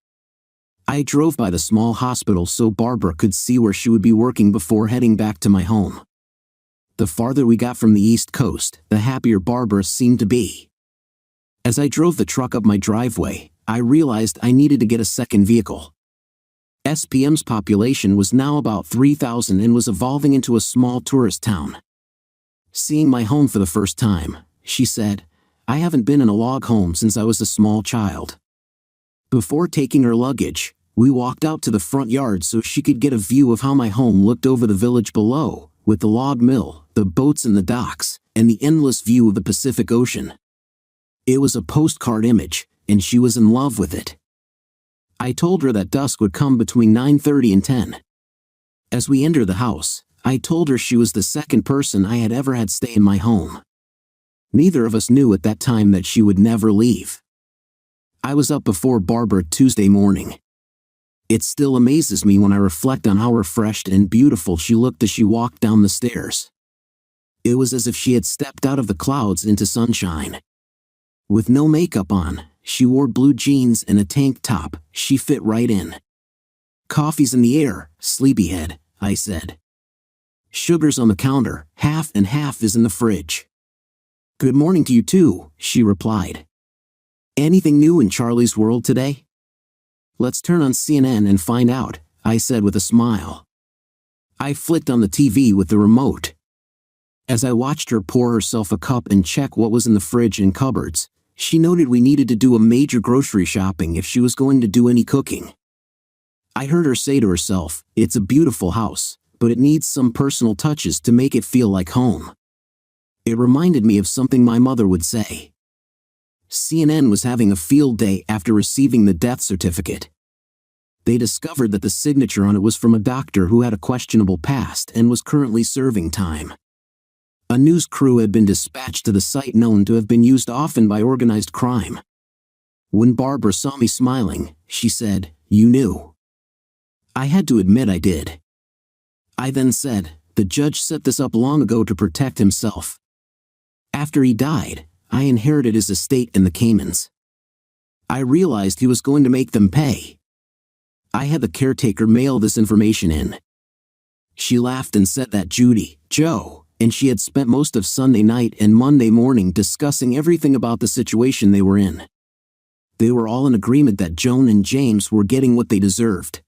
Speaker 1: I drove by the small hospital so Barbara could see where she would be working before heading back to my home. The farther we got from the East Coast, the happier Barbara seemed to be. As I drove the truck up my driveway, I realized I needed to get a second vehicle. SPM's population was now about 3,000 and was evolving into a small tourist town. Seeing my home for the first time, she said, "I haven't been in a log home since I was a small child." Before taking her luggage, we walked out to the front yard so she could get a view of how my home looked over the village below, with the log mill, the boats in the docks, and the endless view of the Pacific Ocean. It was a postcard image, and she was in love with it. I told her that dusk would come between 9:30 and 10. As we entered the house, I told her she was the second person I had ever had stay in my home. Neither of us knew at that time that she would never leave. I was up before Barbara Tuesday morning. It still amazes me when I reflect on how refreshed and beautiful she looked as she walked down the stairs. It was as if she had stepped out of the clouds into sunshine. With no makeup on, she wore blue jeans and a tank top. She fit right in. "Coffee's in the air, sleepyhead," I said. "Sugar's on the counter, half and half is in the fridge." "Good morning to you too," she replied. "Anything new in Charlie's world today?" "Let's turn on CNN and find out," I said with a smile. I flicked on the TV with the remote. As I watched her pour herself a cup and check what was in the fridge and cupboards, she noted we needed to do a major grocery shopping if she was going to do any cooking. I heard her say to herself, "It's a beautiful house, but it needs some personal touches to make it feel like home." It reminded me of something my mother would say. CNN was having a field day after receiving the death certificate. They discovered that the signature on it was from a doctor who had a questionable past and was currently serving time. A news crew had been dispatched to the site known to have been used often by organized crime. When Barbara saw me smiling, she said, "You knew." I had to admit I did. I then said, "The judge set this up long ago to protect himself. After he died, I inherited his estate in the Caymans. I realized he was going to make them pay. I had the caretaker mail this information in." She laughed and said that Judy, Joe, and she had spent most of Sunday night and Monday morning discussing everything about the situation they were in. They were all in agreement that Joan and James were getting what they deserved.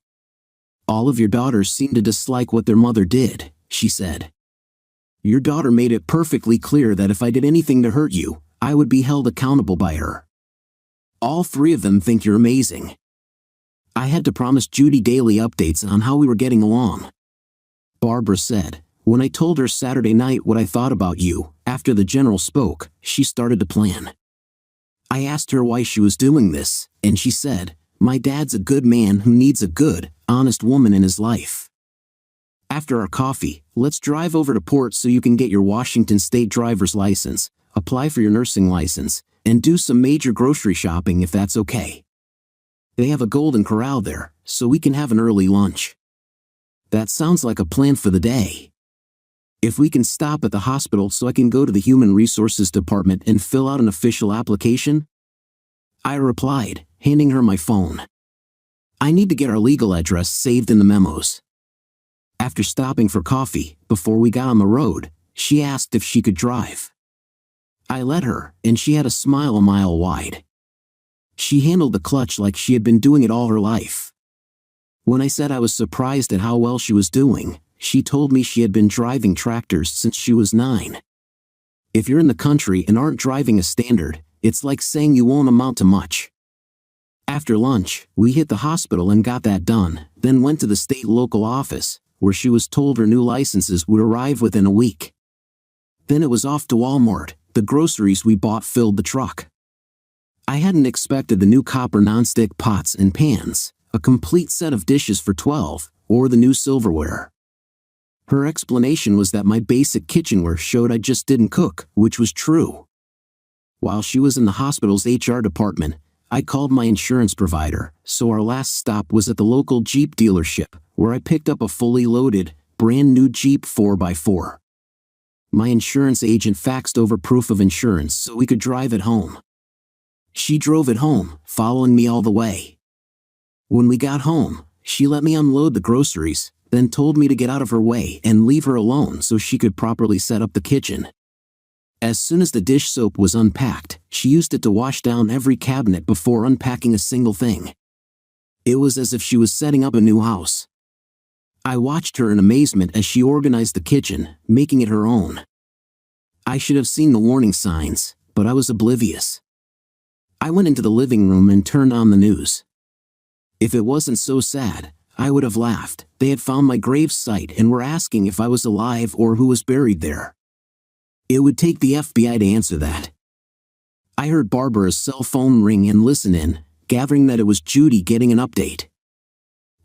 Speaker 1: "All of your daughters seem to dislike what their mother did," she said. "Your daughter made it perfectly clear that if I did anything to hurt you, I would be held accountable by her. All three of them think you're amazing." I had to promise Judy daily updates on how we were getting along. Barbara said, "When I told her Saturday night what I thought about you, after the general spoke, she started to plan." I asked her why she was doing this, and she said, "My dad's a good man who needs a good, honest woman in his life. After our coffee, let's drive over to Port so you can get your Washington State driver's license, apply for your nursing license, and do some major grocery shopping if that's okay. They have a Golden Corral there, so we can have an early lunch." That sounds like a plan for the day. If we can stop at the hospital so I can go to the Human Resources Department and fill out an official application? I replied, handing her my phone. I need to get our legal address saved in the memos. After stopping for coffee, before we got on the road, she asked if she could drive. I let her, and she had a smile a mile wide. She handled the clutch like she had been doing it all her life. When I said I was surprised at how well she was doing, she told me she had been driving tractors since she was 9. If you're in the country and aren't driving a standard, it's like saying you won't amount to much. After lunch, we hit the hospital and got that done, then went to the state local office, where she was told her new licenses would arrive within a week. Then it was off to Walmart. The groceries we bought filled the truck. I hadn't expected the new copper nonstick pots and pans, a complete set of dishes for $12, or the new silverware. Her explanation was that my basic kitchenware showed I just didn't cook, which was true. While she was in the hospital's HR department, I called my insurance provider, so our last stop was at the local Jeep dealership, where I picked up a fully loaded, brand new Jeep 4x4. My insurance agent faxed over proof of insurance so we could drive it home. She drove it home, following me all the way. When we got home, she let me unload the groceries, then told me to get out of her way and leave her alone so she could properly set up the kitchen. As soon as the dish soap was unpacked, she used it to wash down every cabinet before unpacking a single thing. It was as if she was setting up a new house. I watched her in amazement as she organized the kitchen, making it her own. I should have seen the warning signs, but I was oblivious. I went into the living room and turned on the news. If it wasn't so sad, I would have laughed. They had found my grave site and were asking if I was alive or who was buried there. It would take the FBI to answer that. I heard Barbara's cell phone ring and listen in, gathering that it was Judy getting an update.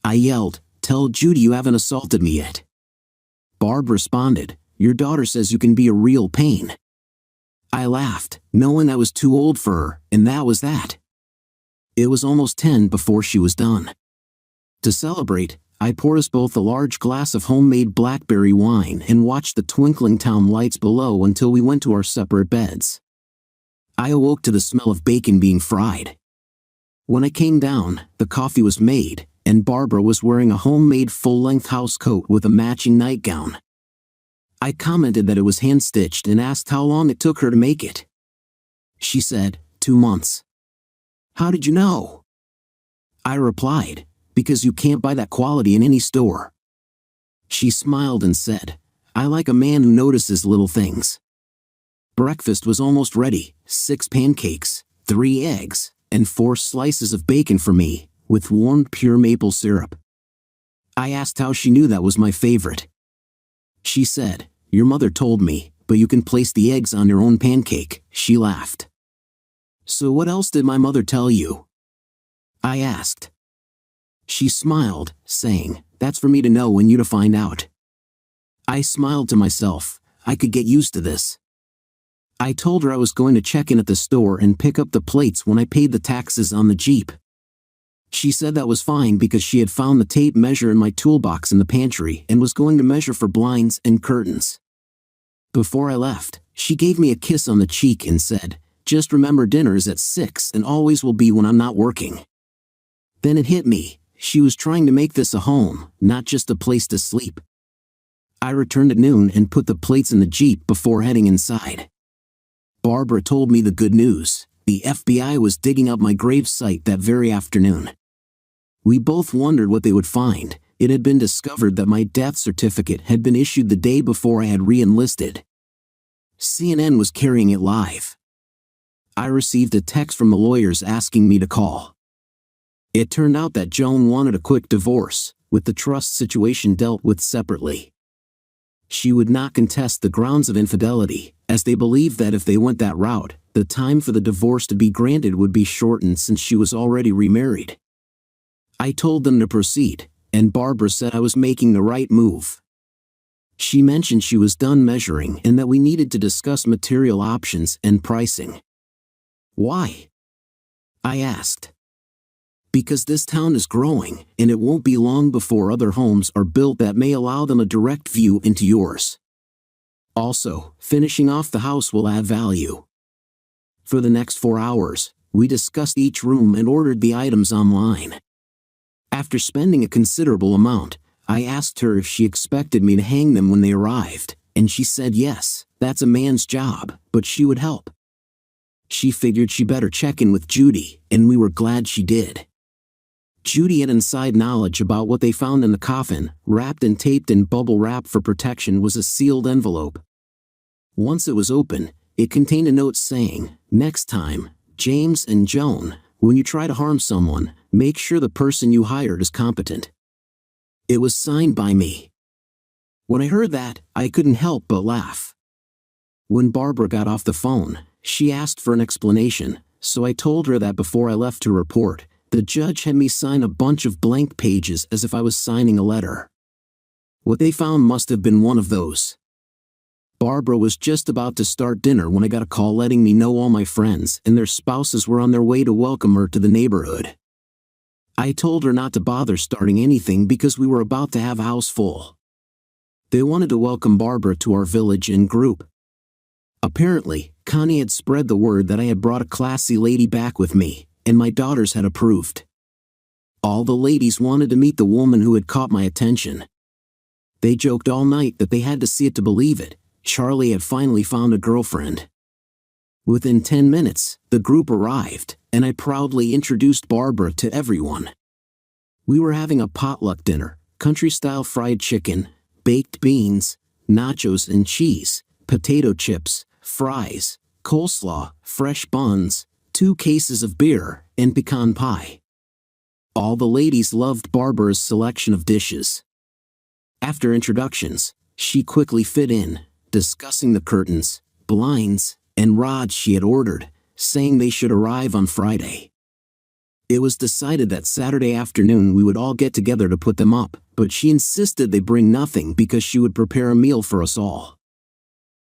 Speaker 1: I yelled, "Tell Judy you haven't assaulted me yet." Barb responded, "Your daughter says you can be a real pain." I laughed, knowing I was too old for her, and that was that. It was almost 10 before she was done. To celebrate, I poured us both a large glass of homemade blackberry wine and watched the twinkling town lights below until we went to our separate beds. I awoke to the smell of bacon being fried. When I came down, the coffee was made, and Barbara was wearing a homemade full-length house coat with a matching nightgown. I commented that it was hand-stitched and asked how long it took her to make it. She said, 2 months. How did you know? I replied, because you can't buy that quality in any store. She smiled and said, I like a man who notices little things. Breakfast was almost ready, 6 pancakes, 3 eggs, and 4 slices of bacon for me, with warmed pure maple syrup. I asked how she knew that was my favorite. She said, your mother told me, but you can place the eggs on your own pancake. She laughed. So what else did my mother tell you? I asked. She smiled, saying, that's for me to know and you to find out. I smiled to myself. I could get used to this. I told her I was going to check in at the store and pick up the plates when I paid the taxes on the Jeep. She said that was fine because she had found the tape measure in my toolbox in the pantry and was going to measure for blinds and curtains. Before I left, she gave me a kiss on the cheek and said, just remember dinner is at 6 and always will be when I'm not working. Then it hit me, she was trying to make this a home, not just a place to sleep. I returned at noon and put the plates in the Jeep before heading inside. Barbara told me the good news. The FBI was digging up my grave site that very afternoon. We both wondered what they would find. It had been discovered that my death certificate had been issued the day before I had re-enlisted. CNN was carrying it live. I received a text from the lawyers asking me to call. It turned out that Joan wanted a quick divorce, with the trust situation dealt with separately. She would not contest the grounds of infidelity, as they believed that if they went that route, the time for the divorce to be granted would be shortened since she was already remarried. I told them to proceed, and Barbara said I was making the right move. She mentioned she was done measuring and that we needed to discuss material options and pricing. Why? I asked. Because this town is growing, and it won't be long before other homes are built that may allow them a direct view into yours. Also, finishing off the house will add value. For the next 4 hours, we discussed each room and ordered the items online. After spending a considerable amount, I asked her if she expected me to hang them when they arrived, and she said yes, that's a man's job, but she would help. She figured she better check in with Judy, and we were glad she did. Judy had inside knowledge about what they found in the coffin. Wrapped and taped in bubble wrap for protection was a sealed envelope. Once it was open, it contained a note saying, next time, James and Joan, when you try to harm someone, make sure the person you hired is competent. It was signed by me. When I heard that, I couldn't help but laugh. When Barbara got off the phone, she asked for an explanation, so I told her that before I left to report, the judge had me sign a bunch of blank pages as if I was signing a letter. What they found must have been one of those. Barbara was just about to start dinner when I got a call letting me know all my friends and their spouses were on their way to welcome her to the neighborhood. I told her not to bother starting anything because we were about to have a house full. They wanted to welcome Barbara to our village and group. Apparently, Connie had spread the word that I had brought a classy lady back with me, and my daughters had approved. All the ladies wanted to meet the woman who had caught my attention. They joked all night that they had to see it to believe it. Charlie had finally found a girlfriend. Within 10 minutes, the group arrived, and I proudly introduced Barbara to everyone. We were having a potluck dinner, country-style fried chicken, baked beans, nachos and cheese, potato chips, fries, coleslaw, fresh buns, 2 cases of beer, and pecan pie. All the ladies loved Barbara's selection of dishes. After introductions, she quickly fit in, discussing the curtains, blinds, and rods she had ordered, saying they should arrive on Friday. It was decided that Saturday afternoon we would all get together to put them up, but she insisted they bring nothing because she would prepare a meal for us all.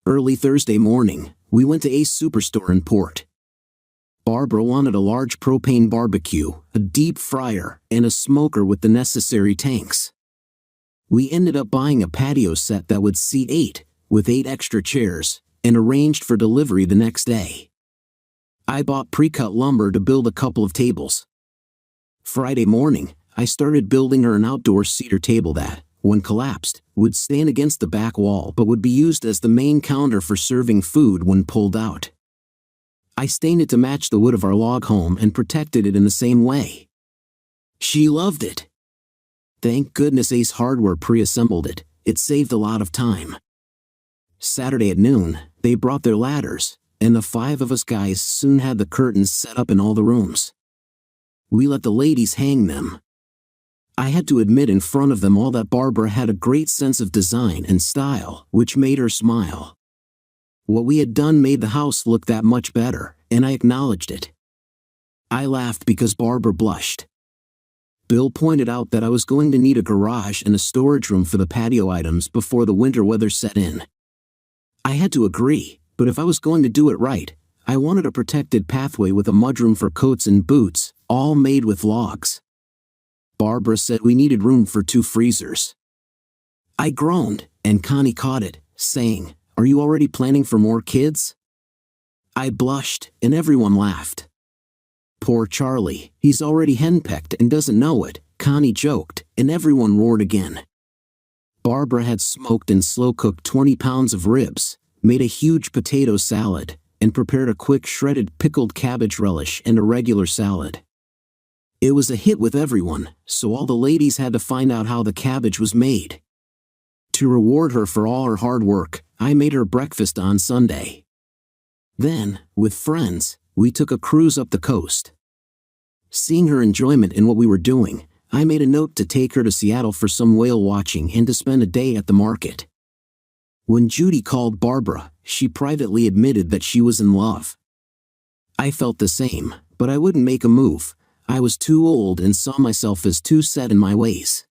Speaker 1: Early Thursday morning, we went to Ace Superstore in Port. Barbara wanted a large propane barbecue, a deep fryer, and a smoker with the necessary tanks. We ended up buying a patio set that would seat 8, with 8 extra chairs, and arranged for delivery the next day. I bought pre-cut lumber to build a couple of tables. Friday morning, I started building her an outdoor cedar table that, when collapsed, would stand against the back wall but would be used as the main counter for serving food when pulled out. I stained it to match the wood of our log home and protected it in the same way. She loved it. Thank goodness Ace Hardware pre-assembled it. It saved a lot of time. Saturday at noon, they brought their ladders, and the 5 of us guys soon had the curtains set up in all the rooms. We let the ladies hang them. I had to admit in front of them all that Barbara had a great sense of design and style, which made her smile. What we had done made the house look that much better, and I acknowledged it. I laughed because Barbara blushed. Bill pointed out that I was going to need a garage and a storage room for the patio items before the winter weather set in. I had to agree, but if I was going to do it right, I wanted a protected pathway with a mudroom for coats and boots, all made with logs. Barbara said we needed room for 2 freezers. I groaned, and Connie caught it, saying, "Are you already planning for more kids?" I blushed, and everyone laughed. "Poor Charlie, he's already henpecked and doesn't know it," Connie joked, and everyone roared again. Barbara had smoked and slow-cooked 20 pounds of ribs, made a huge potato salad, and prepared a quick shredded pickled cabbage relish and a regular salad. It was a hit with everyone, so all the ladies had to find out how the cabbage was made. To reward her for all her hard work, I made her breakfast on Sunday. Then, with friends, we took a cruise up the coast. Seeing her enjoyment in what we were doing, I made a note to take her to Seattle for some whale watching and to spend a day at the market. When Judy called Barbara, she privately admitted that she was in love. I felt the same, but I wouldn't make a move. I was too old and saw myself as too set in my ways.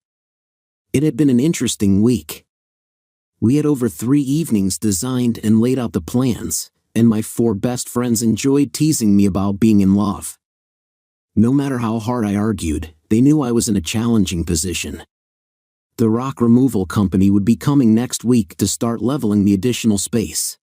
Speaker 1: It had been an interesting week. We had over 3 evenings designed and laid out the plans, and my 4 best friends enjoyed teasing me about being in love. No matter how hard I argued, they knew I was in a challenging position. The rock removal company would be coming next week to start leveling the additional space.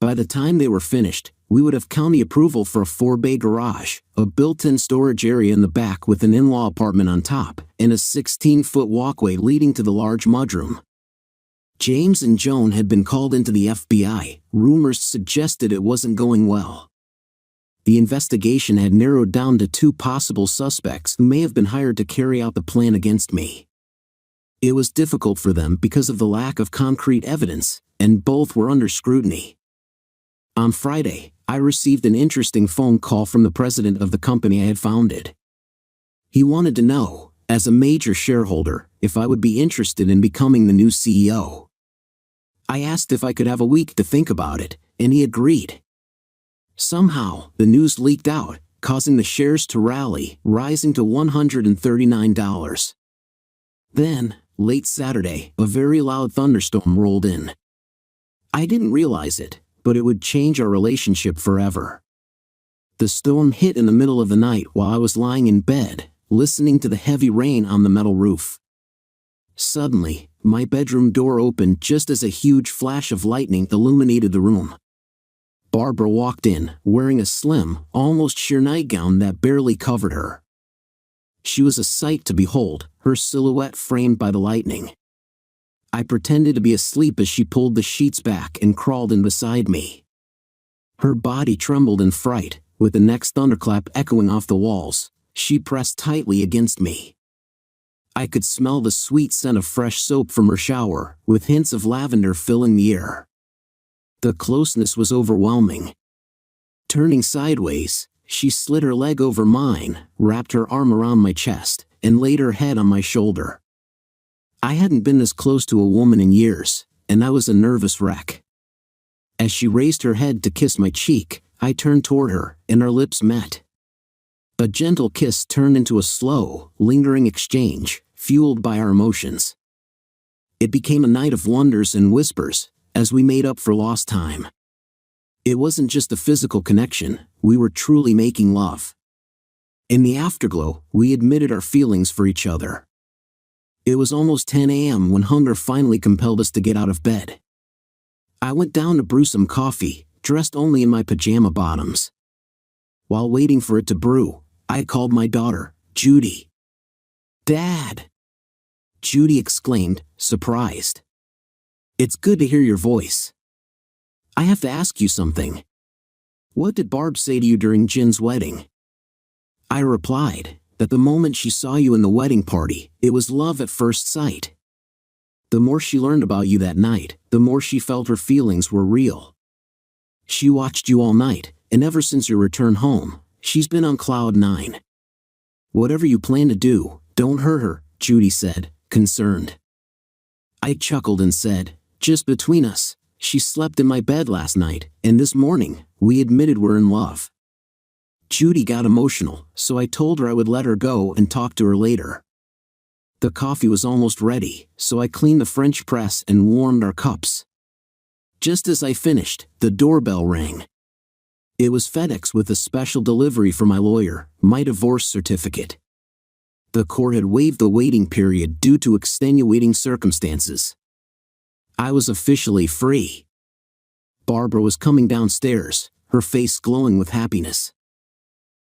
Speaker 1: By the time they were finished, we would have county approval for a 4-bay garage, a built-in storage area in the back with an in-law apartment on top, and a 16-foot walkway leading to the large mudroom. James and Joan had been called into the FBI. Rumors suggested it wasn't going well. The investigation had narrowed down to 2 possible suspects who may have been hired to carry out the plan against me. It was difficult for them because of the lack of concrete evidence, and both were under scrutiny. On Friday, I received an interesting phone call from the president of the company I had founded. He wanted to know, as a major shareholder, if I would be interested in becoming the new CEO. I asked if I could have a week to think about it, and he agreed. Somehow, the news leaked out, causing the shares to rally, rising to $139. Then, late Saturday, a very loud thunderstorm rolled in. I didn't realize it, but it would change our relationship forever. The storm hit in the middle of the night while I was lying in bed, listening to the heavy rain on the metal roof. Suddenly, my bedroom door opened just as a huge flash of lightning illuminated the room. Barbara walked in, wearing a slim, almost sheer nightgown that barely covered her. She was a sight to behold, her silhouette framed by the lightning. I pretended to be asleep as she pulled the sheets back and crawled in beside me. Her body trembled in fright, with the next thunderclap echoing off the walls. She pressed tightly against me. I could smell the sweet scent of fresh soap from her shower, with hints of lavender filling the air. The closeness was overwhelming. Turning sideways, she slid her leg over mine, wrapped her arm around my chest, and laid her head on my shoulder. I hadn't been this close to a woman in years, and I was a nervous wreck. As she raised her head to kiss my cheek, I turned toward her, and our lips met. A gentle kiss turned into a slow, lingering exchange, fueled by our emotions. It became a night of wonders and whispers, as we made up for lost time. It wasn't just a physical connection, we were truly making love. In the afterglow, we admitted our feelings for each other. It was almost 10 a.m. when hunger finally compelled us to get out of bed. I went down to brew some coffee, dressed only in my pajama bottoms. While waiting for it to brew, I called my daughter, Judy. "Dad!" Judy exclaimed, surprised. "It's good to hear your voice. I have to ask you something. What did Barb say to you during Jin's wedding?" I replied that the moment she saw you in the wedding party, it was love at first sight. The more she learned about you that night, the more she felt her feelings were real. She watched you all night, and ever since your return home, she's been on cloud 9. "Whatever you plan to do, don't hurt her," Judy said, concerned. I chuckled and said, "Just between us, she slept in my bed last night, and this morning, we admitted we're in love." Judy got emotional, so I told her I would let her go and talk to her later. The coffee was almost ready, so I cleaned the French press and warmed our cups. Just as I finished, the doorbell rang. It was FedEx with a special delivery for my lawyer, my divorce certificate. The court had waived the waiting period due to extenuating circumstances. I was officially free. Barbara was coming downstairs, her face glowing with happiness.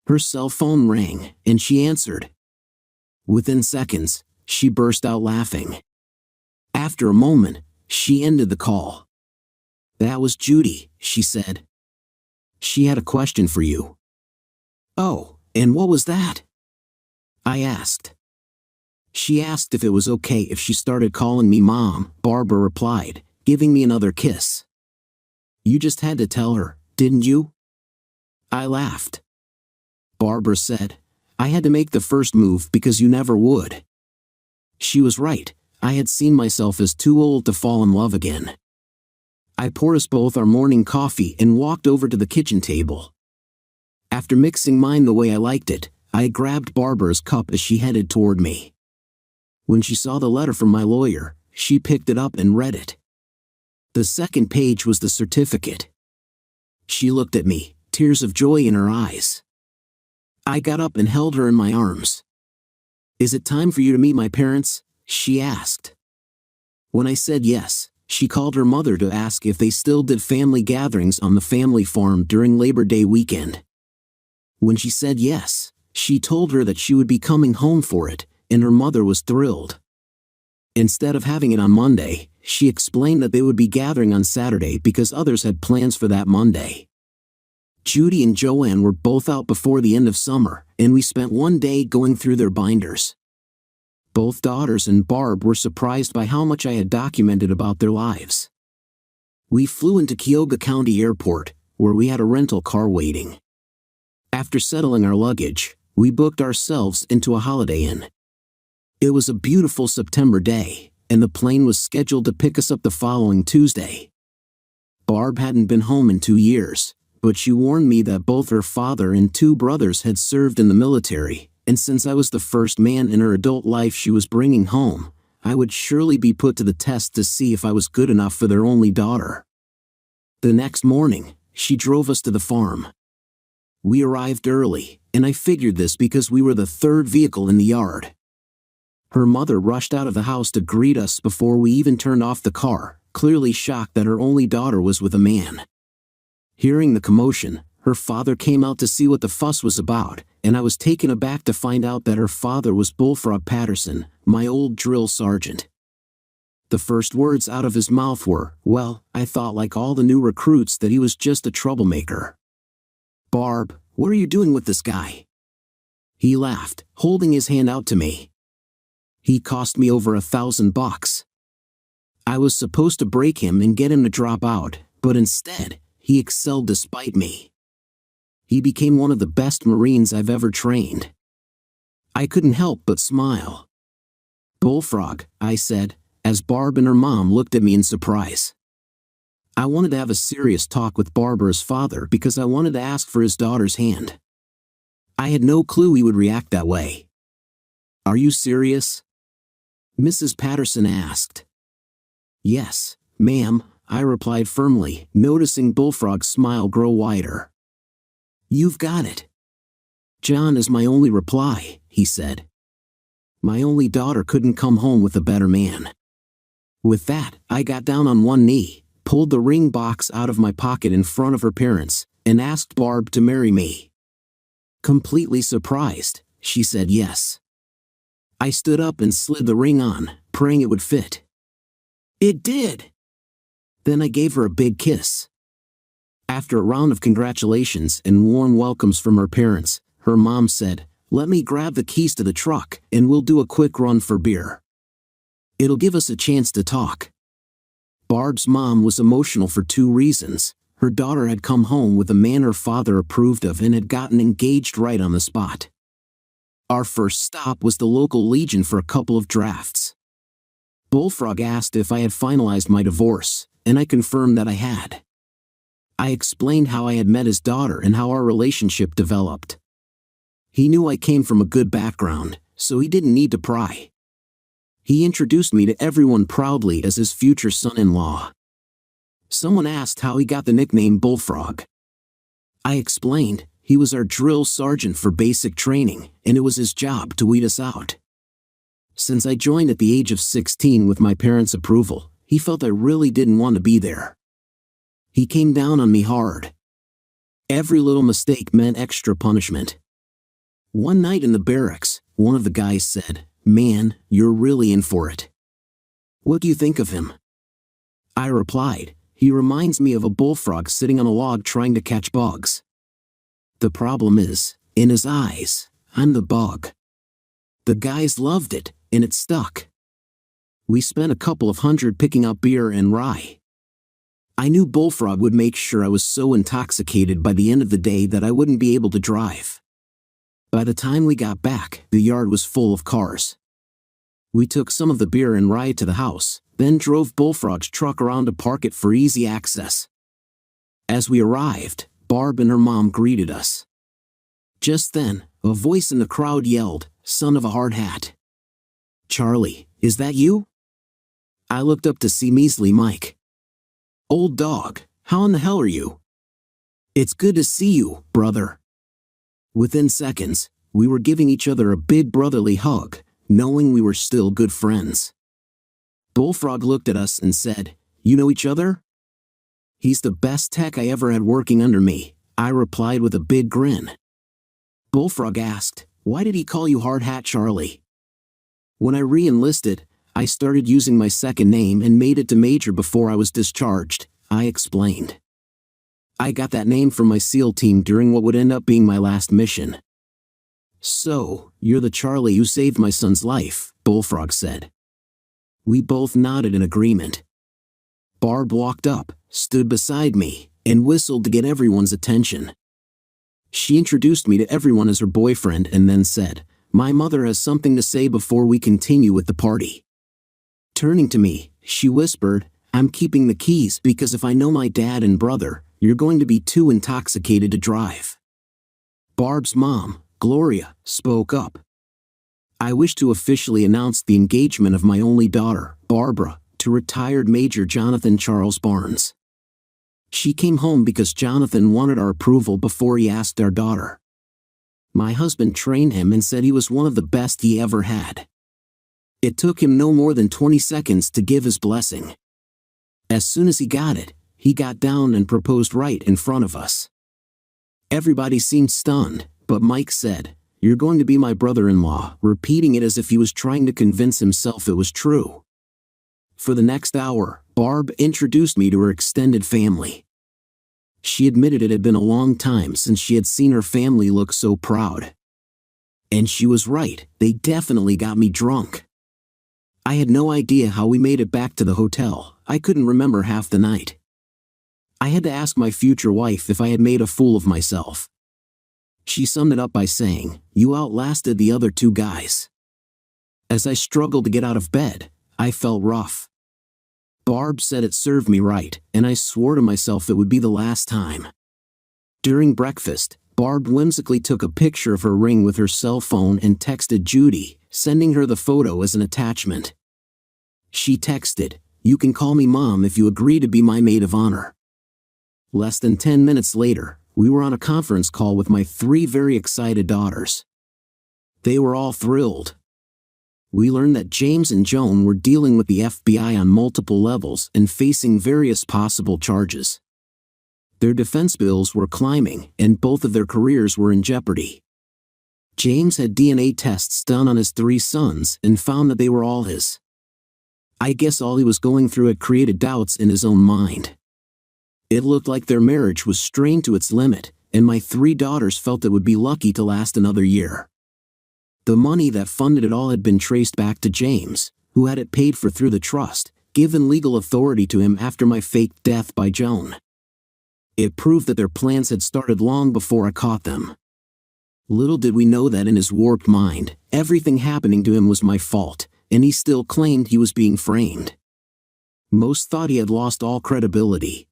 Speaker 1: Her cell phone rang, and she answered. Within seconds, she burst out laughing. After a moment, she ended the call. "That was Judy," she said. "She had a question for you." "Oh, and what was that?" I asked. "She asked if it was okay if she started calling me Mom," Barbara replied, giving me another kiss. "You just had to tell her, didn't you?" I laughed. Barbara said, "I had to make the first move because you never would." She was right. I had seen myself as too old to fall in love again. I poured us both our morning coffee and walked over to the kitchen table. After mixing mine the way I liked it, I grabbed Barbara's cup as she headed toward me. When she saw the letter from my lawyer, she picked it up and read it. The second page was the certificate. She looked at me, tears of joy in her eyes. I got up and held her in my arms. "Is it time for you to meet my parents?" she asked. When I said yes, she called her mother to ask if they still did family gatherings on the family farm during Labor Day weekend. When she said yes, she told her that she would be coming home for it, and her mother was thrilled. Instead of having it on Monday, she explained that they would be gathering on Saturday because others had plans for that Monday. Judy and Joanne were both out before the end of summer, and we spent one day going through their binders. Both daughters and Barb were surprised by how much I had documented about their lives. We flew into Cuyahoga County Airport, where we had a rental car waiting. After settling our luggage, we booked ourselves into a Holiday Inn. It was a beautiful September day, and the plane was scheduled to pick us up the following Tuesday. Barb hadn't been home in 2 years, but she warned me that both her father and 2 brothers had served in the military, and since I was the first man in her adult life she was bringing home, I would surely be put to the test to see if I was good enough for their only daughter. The next morning, she drove us to the farm. We arrived early, and I figured this because we were the 3rd vehicle in the yard. Her mother rushed out of the house to greet us before we even turned off the car, clearly shocked that her only daughter was with a man. Hearing the commotion, her father came out to see what the fuss was about, and I was taken aback to find out that her father was Bullfrog Patterson, my old drill sergeant. The first words out of his mouth were, "Well, I thought like all the new recruits that he was just a troublemaker." "Barb, what are you doing with this guy?" He laughed, holding his hand out to me. "He cost me over $1,000. I was supposed to break him and get him to drop out, but instead, he excelled despite me. He became one of the best Marines I've ever trained." I couldn't help but smile. "Bullfrog," I said, as Barb and her mom looked at me in surprise. I wanted to have a serious talk with Barbara's father because I wanted to ask for his daughter's hand. I had no clue he would react that way. "Are you serious?" Mrs. Patterson asked. "Yes, ma'am, I replied firmly, noticing Bullfrog's smile grow wider. You've got it. John is my only reply, he said. My only daughter couldn't come home with a better man. With that, I got down on one knee, pulled the ring box out of my pocket in front of her parents, and asked Barb to marry me. Completely surprised, she said yes. I stood up and slid the ring on, praying it would fit. It did! Then I gave her a big kiss. After a round of congratulations and warm welcomes from her parents, her mom said, "Let me grab the keys to the truck, and we'll do a quick run for beer. It'll give us a chance to talk." Barb's mom was emotional for two reasons. Her daughter had come home with a man her father approved of and had gotten engaged right on the spot. Our first stop was the local Legion for a couple of drafts. Bullfrog asked if I had finalized my divorce, and I confirmed that I had. I explained how I had met his daughter and how our relationship developed. He knew I came from a good background, so he didn't need to pry. He introduced me to everyone proudly as his future son-in-law. Someone asked how he got the nickname Bullfrog. I explained, he was our drill sergeant for basic training, and it was his job to weed us out. Since I joined at the age of 16 with my parents' approval, he felt I really didn't want to be there. He came down on me hard. Every little mistake meant extra punishment. One night in the barracks, one of the guys said, "Man, you're really in for it. What do you think of him?" I replied, "He reminds me of a bullfrog sitting on a log trying to catch bugs. The problem is, in his eyes, I'm the bug." The guys loved it, and it stuck. We spent a couple of hundred picking up beer and rye. I knew Bullfrog would make sure I was so intoxicated by the end of the day that I wouldn't be able to drive. By the time we got back, the yard was full of cars. We took some of the beer and rye to the house, then drove Bullfrog's truck around to park it for easy access. As we arrived, Barb and her mom greeted us. Just then, a voice in the crowd yelled, "Son of a hard hat. Charlie, is that you?" I looked up to see measly Mike. "Old dog, how in the hell are you?" "It's good to see you, brother." Within seconds, we were giving each other a big brotherly hug, knowing we were still good friends. Bullfrog looked at us and said, "You know each other?" "He's the best tech I ever had working under me," I replied with a big grin. Bullfrog asked, "Why did he call you Hard Hat Charlie?" "When I re-enlisted, I started using my second name and made it to Major before I was discharged," I explained. "I got that name from my SEAL team during what would end up being my last mission." "So, you're the Charlie who saved my son's life," Bullfrog said. We both nodded in agreement. Barb walked up, stood beside me, and whistled to get everyone's attention. She introduced me to everyone as her boyfriend and then said, "My mother has something to say before we continue with the party." Turning to me, she whispered, "I'm keeping the keys because if I know my dad and brother, you're going to be too intoxicated to drive." Barb's mom, Gloria, spoke up. "I wish to officially announce the engagement of my only daughter, Barbara, to retired Major Jonathan Charles Barnes. She came home because Jonathan wanted our approval before he asked our daughter. My husband trained him and said he was one of the best he ever had. It took him no more than 20 seconds to give his blessing. As soon as he got it, he got down and proposed right in front of us." Everybody seemed stunned, but Mike said, "You're going to be my brother-in-law," repeating it as if he was trying to convince himself it was true. For the next hour, Barb introduced me to her extended family. She admitted it had been a long time since she had seen her family look so proud. And she was right, they definitely got me drunk. I had no idea how we made it back to the hotel. I couldn't remember half the night. I had to ask my future wife if I had made a fool of myself. She summed it up by saying, "You outlasted the other two guys." As I struggled to get out of bed, I felt rough. Barb said it served me right, and I swore to myself it would be the last time. During breakfast, Barb whimsically took a picture of her ring with her cell phone and texted Judy, sending her the photo as an attachment. She texted, You can call me Mom if you agree to be my maid of honor." Less than 10 minutes later, we were on a conference call with my 3 very excited daughters. They were all thrilled. We learned that James and Joan were dealing with the FBI on multiple levels and facing various possible charges. Their defense bills were climbing, and both of their careers were in jeopardy. James had DNA tests done on his 3 sons and found that they were all his. I guess all he was going through had created doubts in his own mind. It looked like their marriage was strained to its limit, and my 3 daughters felt it would be lucky to last another year. The money that funded it all had been traced back to James, who had it paid for through the trust, given legal authority to him after my faked death by Joan. It proved that their plans had started long before I caught them. Little did we know that in his warped mind, everything happening to him was my fault, and he still claimed he was being framed. Most thought he had lost all credibility.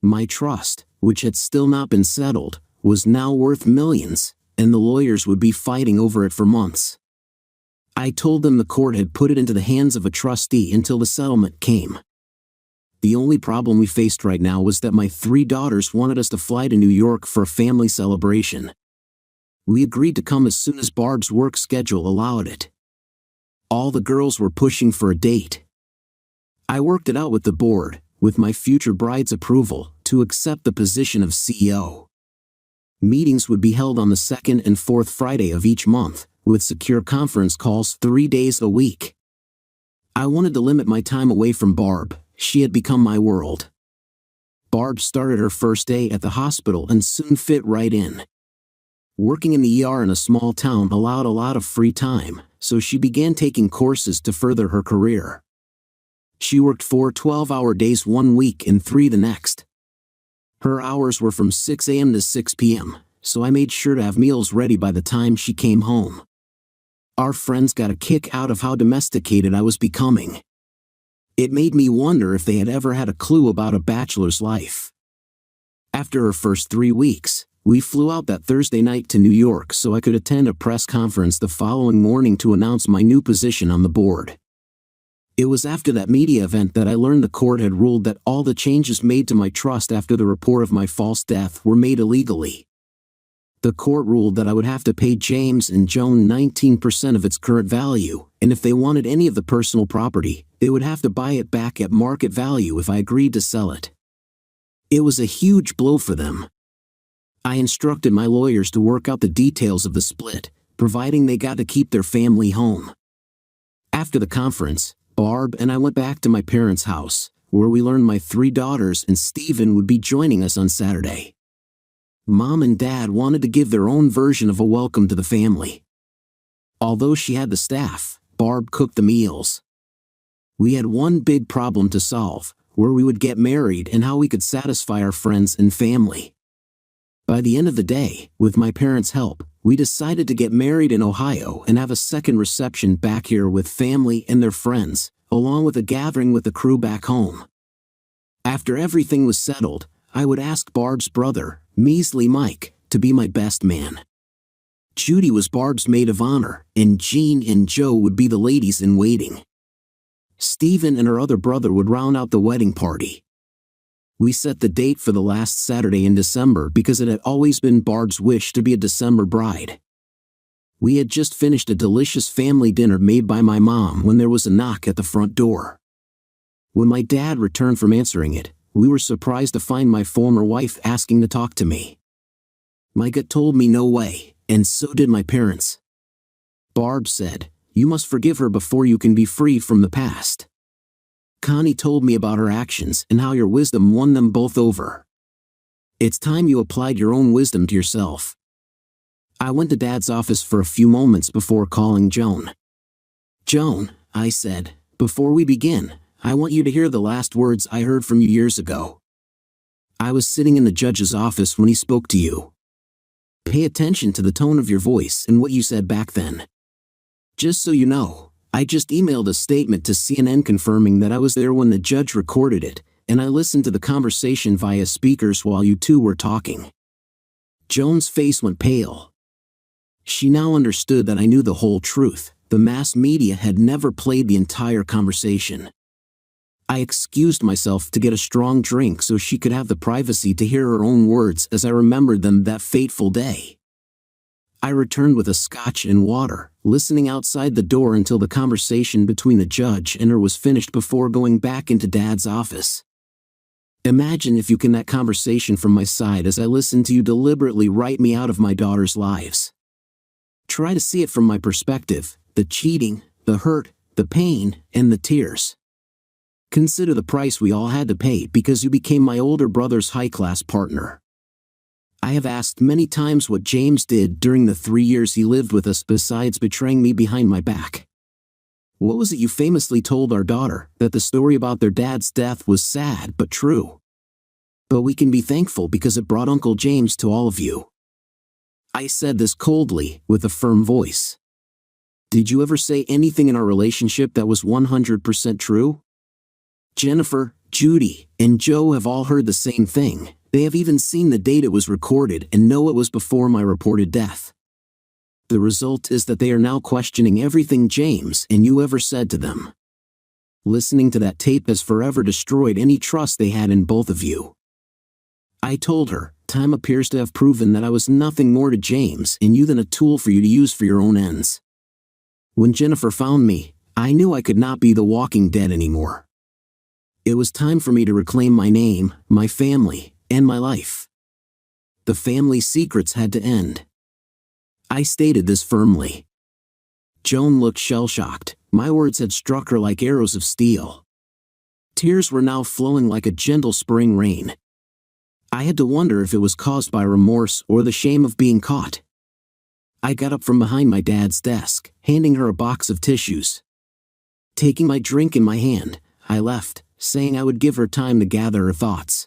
Speaker 1: My trust, which had still not been settled, was now worth millions, and the lawyers would be fighting over it for months. I told them the court had put it into the hands of a trustee until the settlement came. The only problem we faced right now was that my 3 daughters wanted us to fly to New York for a family celebration. We agreed to come as soon as Barb's work schedule allowed it. All the girls were pushing for a date. I worked it out with the board, with my future bride's approval, to accept the position of CEO. Meetings would be held on the 2nd and 4th Friday of each month, with secure conference calls 3 days a week. I wanted to limit my time away from Barb. She had become my world. Barb started her first day at the hospital and soon fit right in. Working in the ER in a small town allowed a lot of free time, so she began taking courses to further her career. She worked 4 12-hour days one week and 3 the next. Her hours were from 6 a.m. to 6 p.m., so I made sure to have meals ready by the time she came home. Our friends got a kick out of how domesticated I was becoming. It made me wonder if they had ever had a clue about a bachelor's life. After her first 3 weeks, we flew out that Thursday night to New York so I could attend a press conference the following morning to announce my new position on the board. It was after that media event that I learned the court had ruled that all the changes made to my trust after the report of my false death were made illegally. The court ruled that I would have to pay James and Joan 19% of its current value, and if they wanted any of the personal property, they would have to buy it back at market value if I agreed to sell it. It was a huge blow for them. I instructed my lawyers to work out the details of the split, providing they got to keep their family home. After the conference, Barb and I went back to my parents' house, where we learned my 3 daughters and Stephen would be joining us on Saturday. Mom and Dad wanted to give their own version of a welcome to the family. Although she had the staff, Barb cooked the meals. We had one big problem to solve, where we would get married and how we could satisfy our friends and family. By the end of the day, with my parents' help, we decided to get married in Ohio and have a second reception back here with family and their friends, along with a gathering with the crew back home. After everything was settled, I would ask Barb's brother, Measly Mike, to be my best man. Judy was Barb's maid of honor, and Jean and Joe would be the ladies in waiting. Stephen and her other brother would round out the wedding party. We set the date for the last Saturday in December because it had always been Barb's wish to be a December bride. We had just finished a delicious family dinner made by my mom when there was a knock at the front door. When my dad returned from answering it, we were surprised to find my former wife asking to talk to me. My gut told me no way, and so did my parents. Barb said, "You must forgive her before you can be free from the past." Connie told me about her actions and how your wisdom won them both over. It's time you applied your own wisdom to yourself. I went to Dad's office for a few moments before calling Joan. "Joan," I said, "before we begin, I want you to hear the last words I heard from you years ago. I was sitting in the judge's office when he spoke to you. Pay attention to the tone of your voice and what you said back then. Just so you know, I just emailed a statement to CNN confirming that I was there when the judge recorded it, and I listened to the conversation via speakers while you two were talking." Joan's face went pale. She now understood that I knew the whole truth. The mass media had never played the entire conversation. I excused myself to get a strong drink so she could have the privacy to hear her own words as I remembered them that fateful day. I returned with a scotch and water, listening outside the door until the conversation between the judge and her was finished before going back into Dad's office. Imagine if you can that conversation from my side as I listened to you deliberately write me out of my daughter's lives. Try to see it from my perspective, the cheating, the hurt, the pain, and the tears. Consider the price we all had to pay because you became my older brother's high-class partner. I have asked many times what James did during the 3 years he lived with us besides betraying me behind my back. What was it you famously told our daughter, that the story about their dad's death was sad but true? But we can be thankful because it brought Uncle James to all of you. I said this coldly, with a firm voice. Did you ever say anything in our relationship that was 100% true? Jennifer, Judy, and Joe have all heard the same thing. They have even seen the date it was recorded and know it was before my reported death. The result is that they are now questioning everything James and you ever said to them. Listening to that tape has forever destroyed any trust they had in both of you. I told her, time appears to have proven that I was nothing more to James and you than a tool for you to use for your own ends. When Jennifer found me, I knew I could not be the walking dead anymore. It was time for me to reclaim my name, my family, and my life. The family secrets had to end. I stated this firmly. Joan looked shell-shocked. My words had struck her like arrows of steel. Tears were now flowing like a gentle spring rain. I had to wonder if it was caused by remorse or the shame of being caught. I got up from behind my dad's desk, handing her a box of tissues. Taking my drink in my hand, I left, saying I would give her time to gather her thoughts.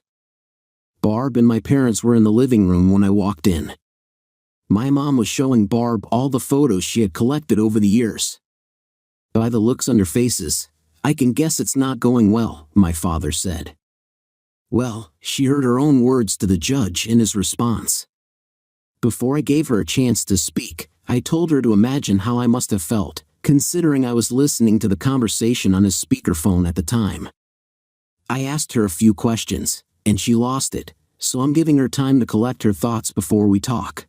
Speaker 1: Barb and my parents were in the living room when I walked in. My mom was showing Barb all the photos she had collected over the years. By the looks on their faces, I can guess it's not going well, my father said. Well, she heard her own words to the judge in his response. Before I gave her a chance to speak, I told her to imagine how I must have felt, considering I was listening to the conversation on his speakerphone at the time. I asked her a few questions, and she lost it, so I'm giving her time to collect her thoughts before we talk.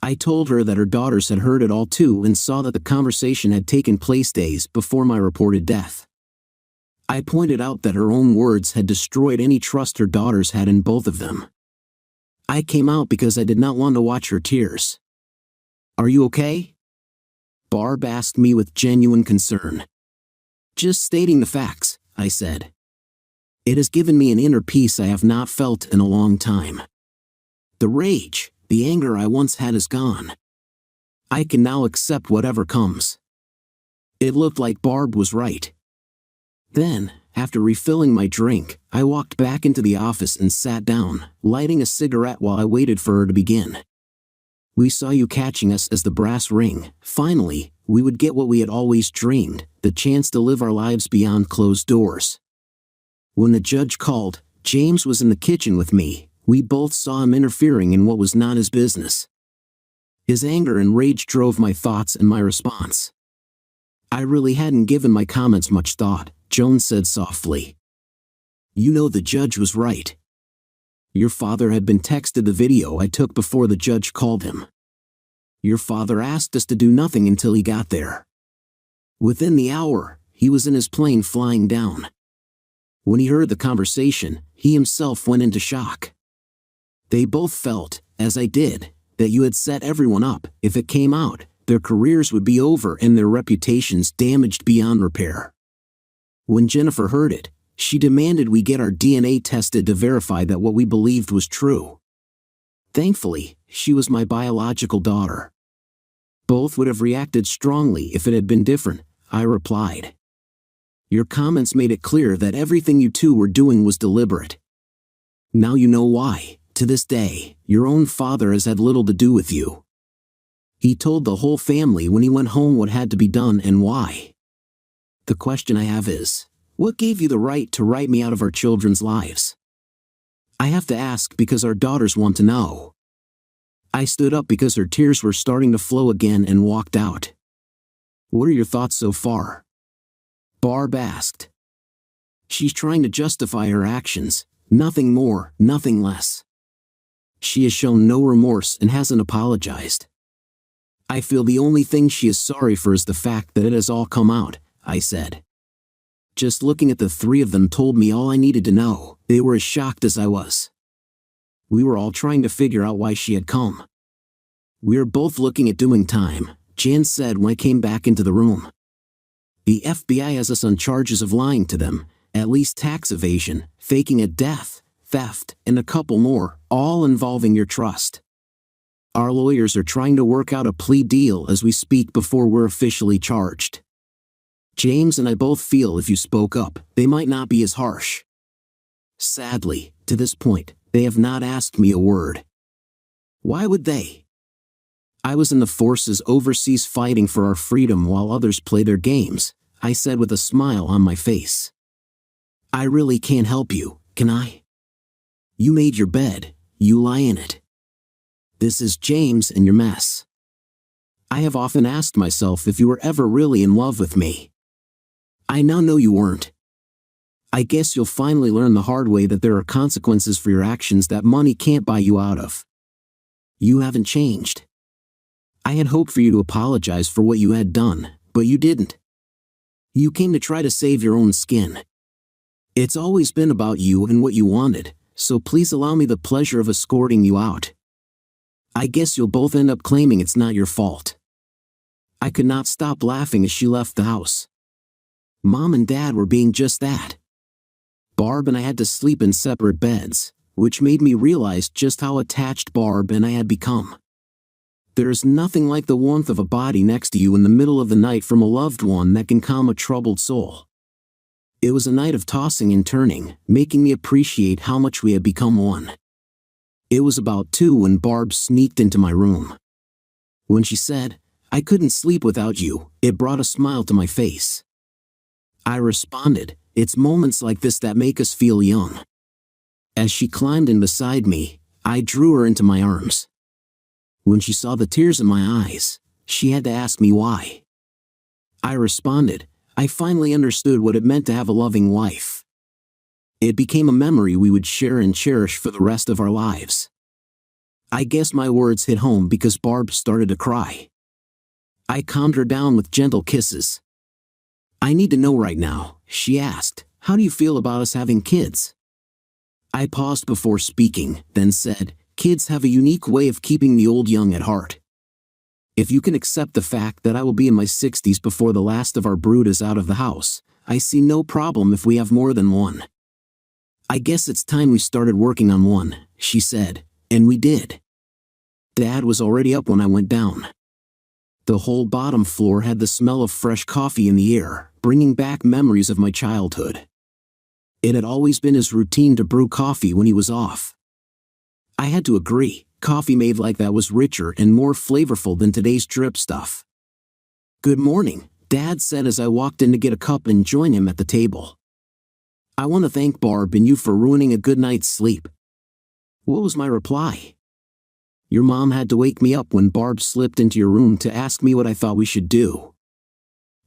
Speaker 1: I told her that her daughters had heard it all too and saw that the conversation had taken place days before my reported death. I pointed out that her own words had destroyed any trust her daughters had in both of them. I came out because I did not want to watch her tears. Are you okay? Barb asked me with genuine concern. Just stating the facts, I said. It has given me an inner peace I have not felt in a long time. The rage, the anger I once had is gone. I can now accept whatever comes. It looked like Barb was right. Then, after refilling my drink, I walked back into the office and sat down, lighting a cigarette while I waited for her to begin. We saw you catching us as the brass ring. Finally, we would get what we had always dreamed, the chance to live our lives beyond closed doors. When the judge called, James was in the kitchen with me. We both saw him interfering in what was not his business. His anger and rage drove my thoughts and my response. I really hadn't given my comments much thought, Joan said softly. You know the judge was right. Your father had been texted the video I took before the judge called him. Your father asked us to do nothing until he got there. Within the hour, he was in his plane flying down. When he heard the conversation, he himself went into shock. They both felt, as I did, that you had set everyone up. If it came out, their careers would be over and their reputations damaged beyond repair. When Jennifer heard it, she demanded we get our DNA tested to verify that what we believed was true. Thankfully, she was my biological daughter. Both would have reacted strongly if it had been different, I replied. Your comments made it clear that everything you two were doing was deliberate. Now you know why. To this day, your own father has had little to do with you. He told the whole family when he went home what had to be done and why. The question I have is, what gave you the right to write me out of our children's lives? I have to ask because our daughters want to know. I stood up because her tears were starting to flow again and walked out. What are your thoughts so far? Barb asked. She's trying to justify her actions, nothing more, nothing less. She has shown no remorse and hasn't apologized. I feel the only thing she is sorry for is the fact that it has all come out, I said. Just looking at the three of them told me all I needed to know. They were as shocked as I was. We were all trying to figure out why she had come. We are both looking at doing time, Jan said when I came back into the room. The FBI has us on charges of lying to them, at least tax evasion, faking a death, theft, and a couple more, all involving your trust. Our lawyers are trying to work out a plea deal as we speak before we're officially charged. James and I both feel if you spoke up, they might not be as harsh. Sadly, to this point, they have not asked me a word. Why would they? I was in the forces overseas fighting for our freedom while others play their games, I said with a smile on my face. I really can't help you, can I? You made your bed, you lie in it. This is James and your mess. I have often asked myself if you were ever really in love with me. I now know you weren't. I guess you'll finally learn the hard way that there are consequences for your actions that money can't buy you out of. You haven't changed. I had hoped for you to apologize for what you had done, but you didn't. You came to try to save your own skin. It's always been about you and what you wanted, so please allow me the pleasure of escorting you out. I guess you'll both end up claiming it's not your fault. I could not stop laughing as she left the house. Mom and Dad were being just that. Barb and I had to sleep in separate beds, which made me realize just how attached Barb and I had become. There is nothing like the warmth of a body next to you in the middle of the night from a loved one that can calm a troubled soul. It was a night of tossing and turning, making me appreciate how much we had become one. It was about 2 when Barb sneaked into my room. When she said, "I couldn't sleep without you," it brought a smile to my face. I responded, "It's moments like this that make us feel young." As she climbed in beside me, I drew her into my arms. When she saw the tears in my eyes, she had to ask me why. I responded, I finally understood what it meant to have a loving wife. It became a memory we would share and cherish for the rest of our lives. I guess my words hit home because Barb started to cry. I calmed her down with gentle kisses. "I need to know right now," she asked, "how do you feel about us having kids?" I paused before speaking, then said, "Kids have a unique way of keeping the old young at heart. If you can accept the fact that I will be in my 60s before the last of our brood is out of the house, I see no problem if we have more than one." "I guess it's time we started working on one," she said, and we did. Dad was already up when I went down. The whole bottom floor had the smell of fresh coffee in the air, bringing back memories of my childhood. It had always been his routine to brew coffee when he was off. I had to agree, coffee made like that was richer and more flavorful than today's drip stuff. "Good morning," Dad said as I walked in to get a cup and join him at the table. "I want to thank Barb and you for ruining a good night's sleep." What was my reply? "Your mom had to wake me up when Barb slipped into your room to ask me what I thought we should do."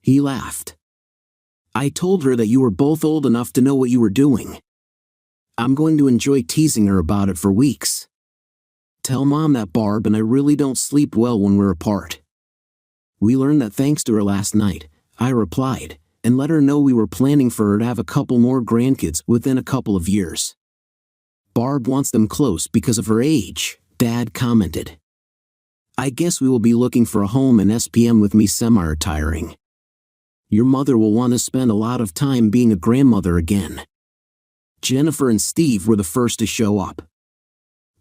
Speaker 1: He laughed. "I told her that you were both old enough to know what you were doing. I'm going to enjoy teasing her about it for weeks. Tell Mom that Barb and I really don't sleep well when we're apart." "We learned that thanks to her last night," I replied, and let her know we were planning for her to have a couple more grandkids within a couple of years. "Barb wants them close because of her age," Dad commented. "I guess we will be looking for a home in SPM with me semi-retiring. Your mother will want to spend a lot of time being a grandmother again." Jennifer and Steve were the first to show up.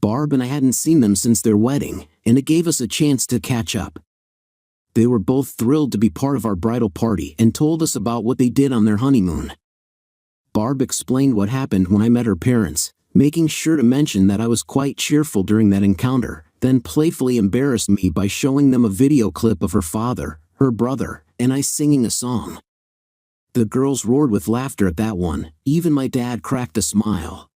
Speaker 1: Barb and I hadn't seen them since their wedding, and it gave us a chance to catch up. They were both thrilled to be part of our bridal party and told us about what they did on their honeymoon. Barb explained what happened when I met her parents, making sure to mention that I was quite cheerful during that encounter, then playfully embarrassed me by showing them a video clip of her father, her brother, and I singing a song. The girls roared with laughter at that one, even my dad cracked a smile.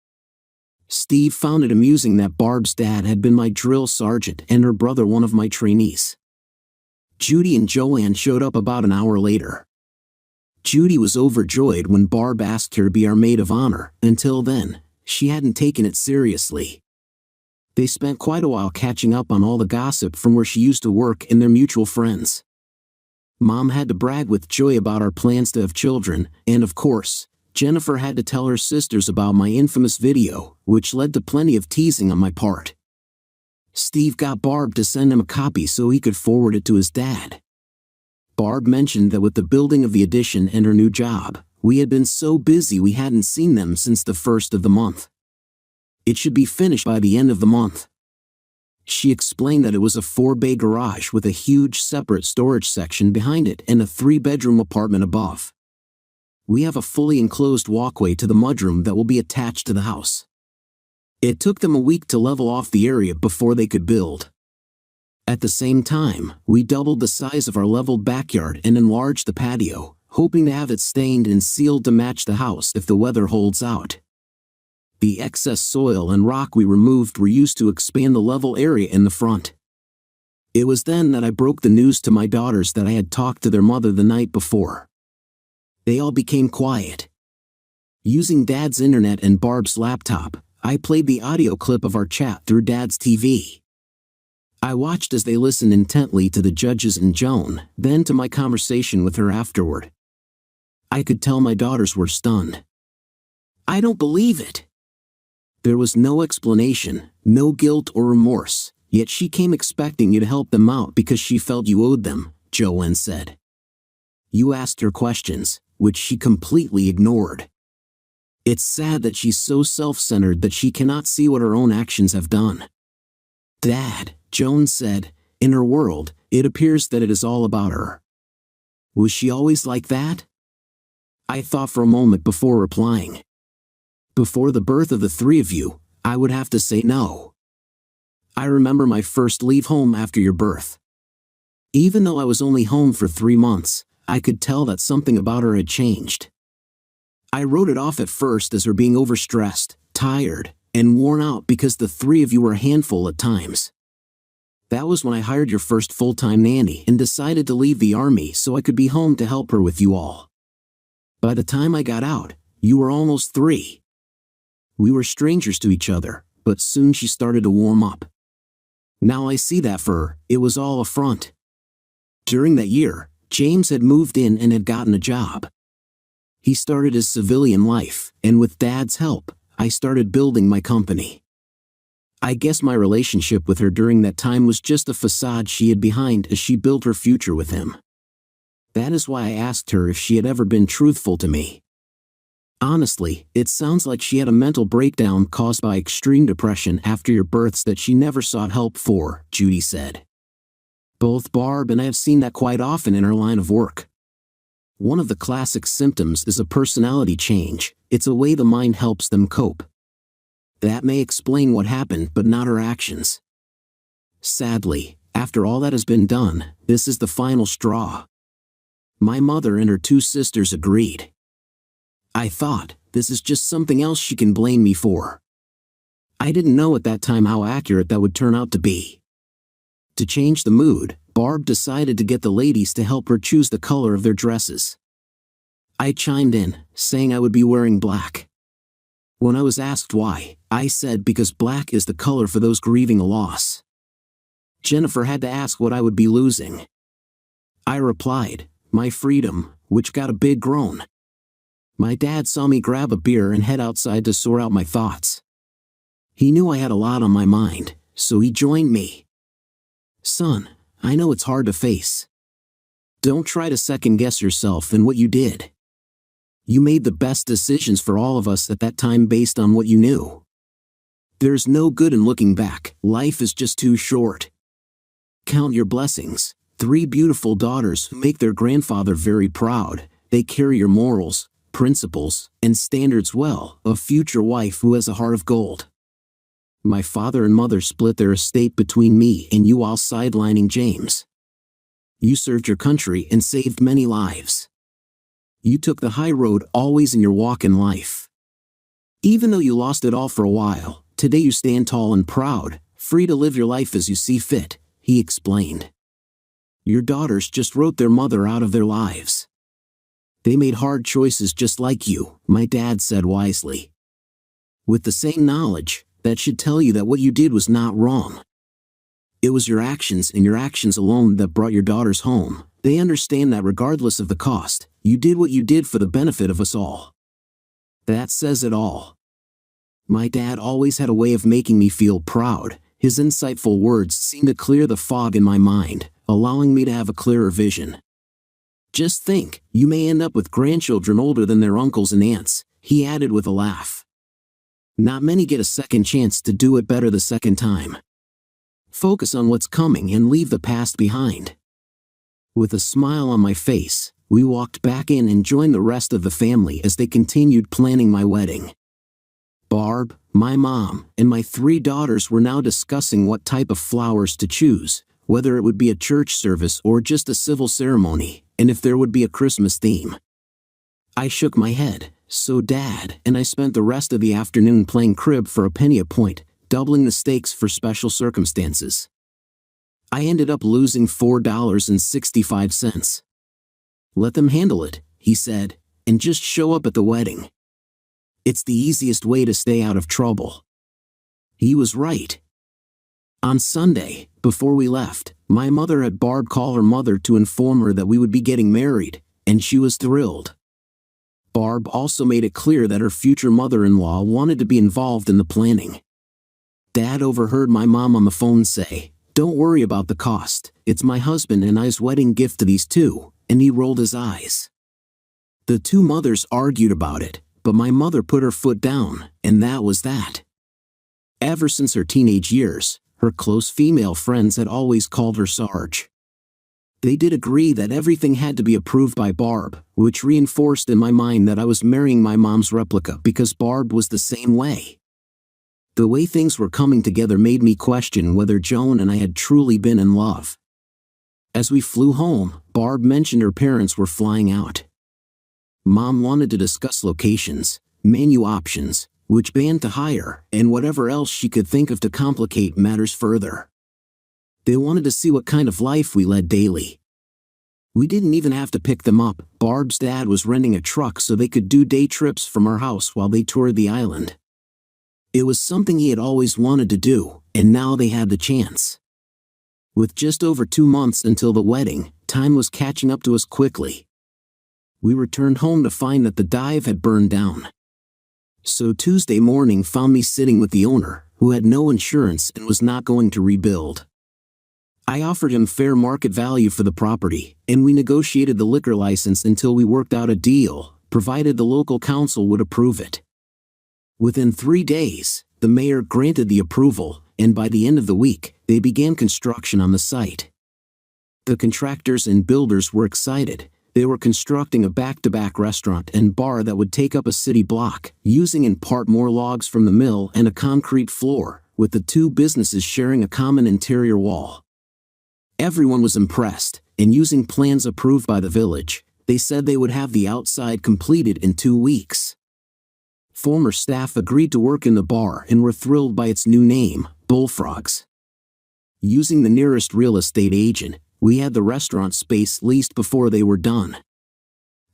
Speaker 1: Steve found it amusing that Barb's dad had been my drill sergeant and her brother one of my trainees. Judy and Joanne showed up about an hour later. Judy was overjoyed when Barb asked her to be our maid of honor. Until then, she hadn't taken it seriously. They spent quite a while catching up on all the gossip from where she used to work and their mutual friends. Mom had to brag with joy about our plans to have children, and of course, Jennifer had to tell her sisters about my infamous video, which led to plenty of teasing on my part. Steve got Barb to send him a copy so he could forward it to his dad. Barb mentioned that with the building of the addition and her new job, we had been so busy we hadn't seen them since the first of the month. It should be finished by the end of the month. She explained that it was a 4-bay garage with a huge separate storage section behind it and a 3-bedroom apartment above. We have a fully enclosed walkway to the mudroom that will be attached to the house. It took them a week to level off the area before they could build. At the same time, we doubled the size of our leveled backyard and enlarged the patio, hoping to have it stained and sealed to match the house if the weather holds out. The excess soil and rock we removed were used to expand the level area in the front. It was then that I broke the news to my daughters that I had talked to their mother the night before. They all became quiet. Using Dad's internet and Barb's laptop, I played the audio clip of our chat through Dad's TV. I watched as they listened intently to the judges and Joan, then to my conversation with her afterward. I could tell my daughters were stunned. "I don't believe it." There was no explanation, no guilt or remorse, yet she came expecting you to help them out because she felt you owed them, Joanne said. You asked her questions, which she completely ignored. It's sad that she's so self-centered that she cannot see what her own actions have done. Dad, Joan said, in her world, it appears that it is all about her. Was she always like that? I thought for a moment before replying. Before the birth of the 3 of you, I would have to say no. I remember my first leave home after your birth. Even though I was only home for 3 months, I could tell that something about her had changed. I wrote it off at first as her being overstressed, tired, and worn out because the 3 of you were a handful at times. That was when I hired your first full-time nanny and decided to leave the army so I could be home to help her with you all. By the time I got out, you were almost 3. We were strangers to each other, but soon she started to warm up. Now I see that for her, it was all a front. During that year, James had moved in and had gotten a job. He started his civilian life, and with Dad's help, I started building my company. I guess my relationship with her during that time was just a facade she hid behind as she built her future with him. That is why I asked her if she had ever been truthful to me. Honestly, it sounds like she had a mental breakdown caused by extreme depression after your births that she never sought help for, Judy said. Both Barb and I have seen that quite often in our line of work. One of the classic symptoms is a personality change. It's a way the mind helps them cope. That may explain what happened, but not her actions. Sadly, after all that has been done, this is the final straw. My mother and her 2 sisters agreed. I thought, this is just something else she can blame me for. I didn't know at that time how accurate that would turn out to be. To change the mood, Barb decided to get the ladies to help her choose the color of their dresses. I chimed in, saying I would be wearing black. When I was asked why, I said because black is the color for those grieving a loss. Jennifer had to ask what I would be losing. I replied, my freedom, which got a big groan. My dad saw me grab a beer and head outside to sort out my thoughts. He knew I had a lot on my mind, so he joined me. Son, I know it's hard to face. Don't try to second-guess yourself and what you did. You made the best decisions for all of us at that time based on what you knew. There's no good in looking back, life is just too short. Count your blessings, 3 beautiful daughters who make their grandfather very proud. They carry your morals, principles, and standards well, a future wife who has a heart of gold. My father and mother split their estate between me and you while sidelining James. You served your country and saved many lives. You took the high road always in your walk in life. Even though you lost it all for a while, today you stand tall and proud, free to live your life as you see fit, he explained. Your daughters just wrote their mother out of their lives. They made hard choices just like you, my dad said wisely. With the same knowledge, that should tell you that what you did was not wrong. It was your actions and your actions alone that brought your daughters home. They understand that regardless of the cost, you did what you did for the benefit of us all. That says it all. My dad always had a way of making me feel proud. His insightful words seemed to clear the fog in my mind, allowing me to have a clearer vision. Just think, you may end up with grandchildren older than their uncles and aunts, he added with a laugh. Not many get a second chance to do it better the second time. Focus on what's coming and leave the past behind. With a smile on my face, we walked back in and joined the rest of the family as they continued planning my wedding. Barb, my mom, and my 3 daughters were now discussing what type of flowers to choose, whether it would be a church service or just a civil ceremony, and if there would be a Christmas theme. I shook my head, so Dad and I spent the rest of the afternoon playing crib for a penny a point, doubling the stakes for special circumstances. I ended up losing $4.65. Let them handle it, he said, and just show up at the wedding. It's the easiest way to stay out of trouble. He was right. On Sunday, before we left, my mother had Barb call her mother to inform her that we would be getting married, and she was thrilled. Barb also made it clear that her future mother-in-law wanted to be involved in the planning. Dad overheard my mom on the phone say, "Don't worry about the cost, it's my husband and I's wedding gift to these two," and he rolled his eyes. The 2 mothers argued about it, but my mother put her foot down, and that was that. Ever since her teenage years, her close female friends had always called her Sarge. They did agree that everything had to be approved by Barb, which reinforced in my mind that I was marrying my mom's replica because Barb was the same way. The way things were coming together made me question whether Joan and I had truly been in love. As we flew home, Barb mentioned her parents were flying out. Mom wanted to discuss locations, menu options, which band to hire, and whatever else she could think of to complicate matters further. They wanted to see what kind of life we led daily. We didn't even have to pick them up. Barb's dad was renting a truck so they could do day trips from our house while they toured the island. It was something he had always wanted to do, and now they had the chance. With just over 2 months until the wedding, time was catching up to us quickly. We returned home to find that the dive had burned down. So Tuesday morning found me sitting with the owner, who had no insurance and was not going to rebuild. I offered him fair market value for the property, and we negotiated the liquor license until we worked out a deal, provided the local council would approve it. Within 3 days, the mayor granted the approval, and by the end of the week, they began construction on the site. The contractors and builders were excited. They were constructing a back-to-back restaurant and bar that would take up a city block, using in part more logs from the mill and a concrete floor, with the 2 businesses sharing a common interior wall. Everyone was impressed, and using plans approved by the village, they said they would have the outside completed in 2 weeks. Former staff agreed to work in the bar and were thrilled by its new name, Bullfrogs. Using the nearest real estate agent, we had the restaurant space leased before they were done.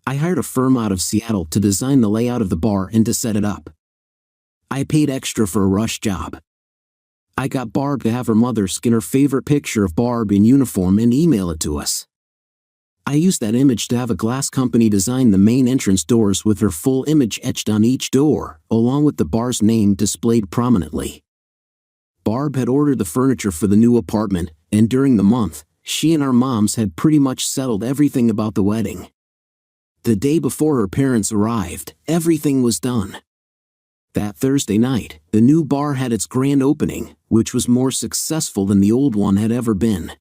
Speaker 1: I hired a firm out of Seattle to design the layout of the bar and to set it up. I paid extra for a rush job. I got Barb to have her mother skin her favorite picture of Barb in uniform and email it to us. I used that image to have a glass company design the main entrance doors with her full image etched on each door, along with the bar's name displayed prominently. Barb had ordered the furniture for the new apartment, and during the month, she and our moms had pretty much settled everything about the wedding. The day before her parents arrived, everything was done. That Thursday night, the new bar had its grand opening, which was more successful than the old one had ever been.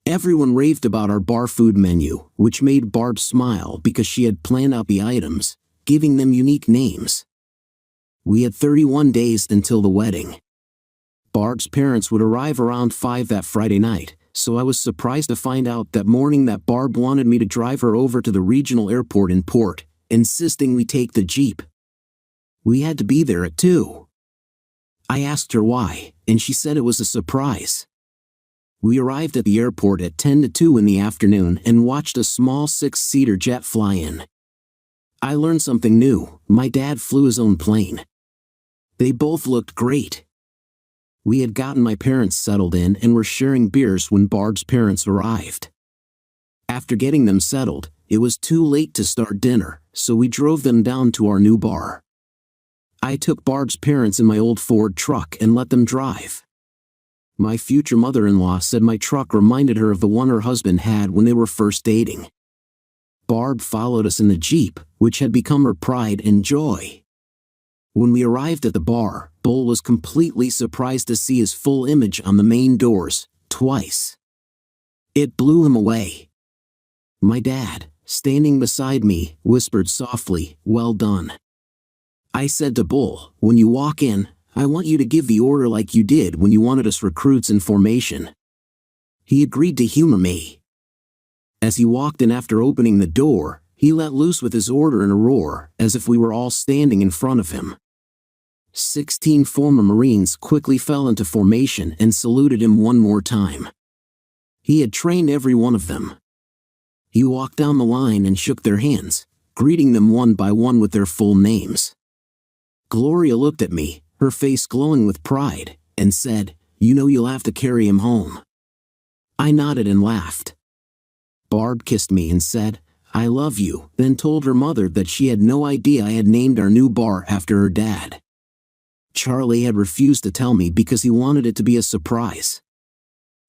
Speaker 1: Everyone raved about our bar food menu, which made Barb smile because she had planned out the items, giving them unique names. We had 31 days until the wedding. Barb's parents would arrive around 5 that Friday night, so I was surprised to find out that morning that Barb wanted me to drive her over to the regional airport in Port, insisting we take the Jeep. We had to be there at 2. I asked her why, and she said it was a surprise. We arrived at the airport at 10 to 2 in the afternoon and watched a small 6-seater jet fly in. I learned something new. My dad flew his own plane. They both looked great. We had gotten my parents settled in and were sharing beers when Barb's parents arrived. After getting them settled, it was too late to start dinner, so we drove them down to our new bar. I took Barb's parents in my old Ford truck and let them drive. My future mother-in-law said my truck reminded her of the one her husband had when they were first dating. Barb followed us in the Jeep, which had become her pride and joy. When we arrived at the bar, Bull was completely surprised to see his full image on the main doors, twice. It blew him away. My dad, standing beside me, whispered softly, "Well done." I said to Bull, "When you walk in, I want you to give the order like you did when you wanted us recruits in formation." He agreed to humor me. As he walked in after opening the door, he let loose with his order in a roar, as if we were all standing in front of him. 16 former Marines quickly fell into formation and saluted him one more time. He had trained every one of them. He walked down the line and shook their hands, greeting them one by one with their full names. Gloria looked at me, her face glowing with pride, and said, "You know you'll have to carry him home." I nodded and laughed. Barb kissed me and said, "I love you," then told her mother that she had no idea I had named our new bar after her dad. Charlie had refused to tell me because he wanted it to be a surprise.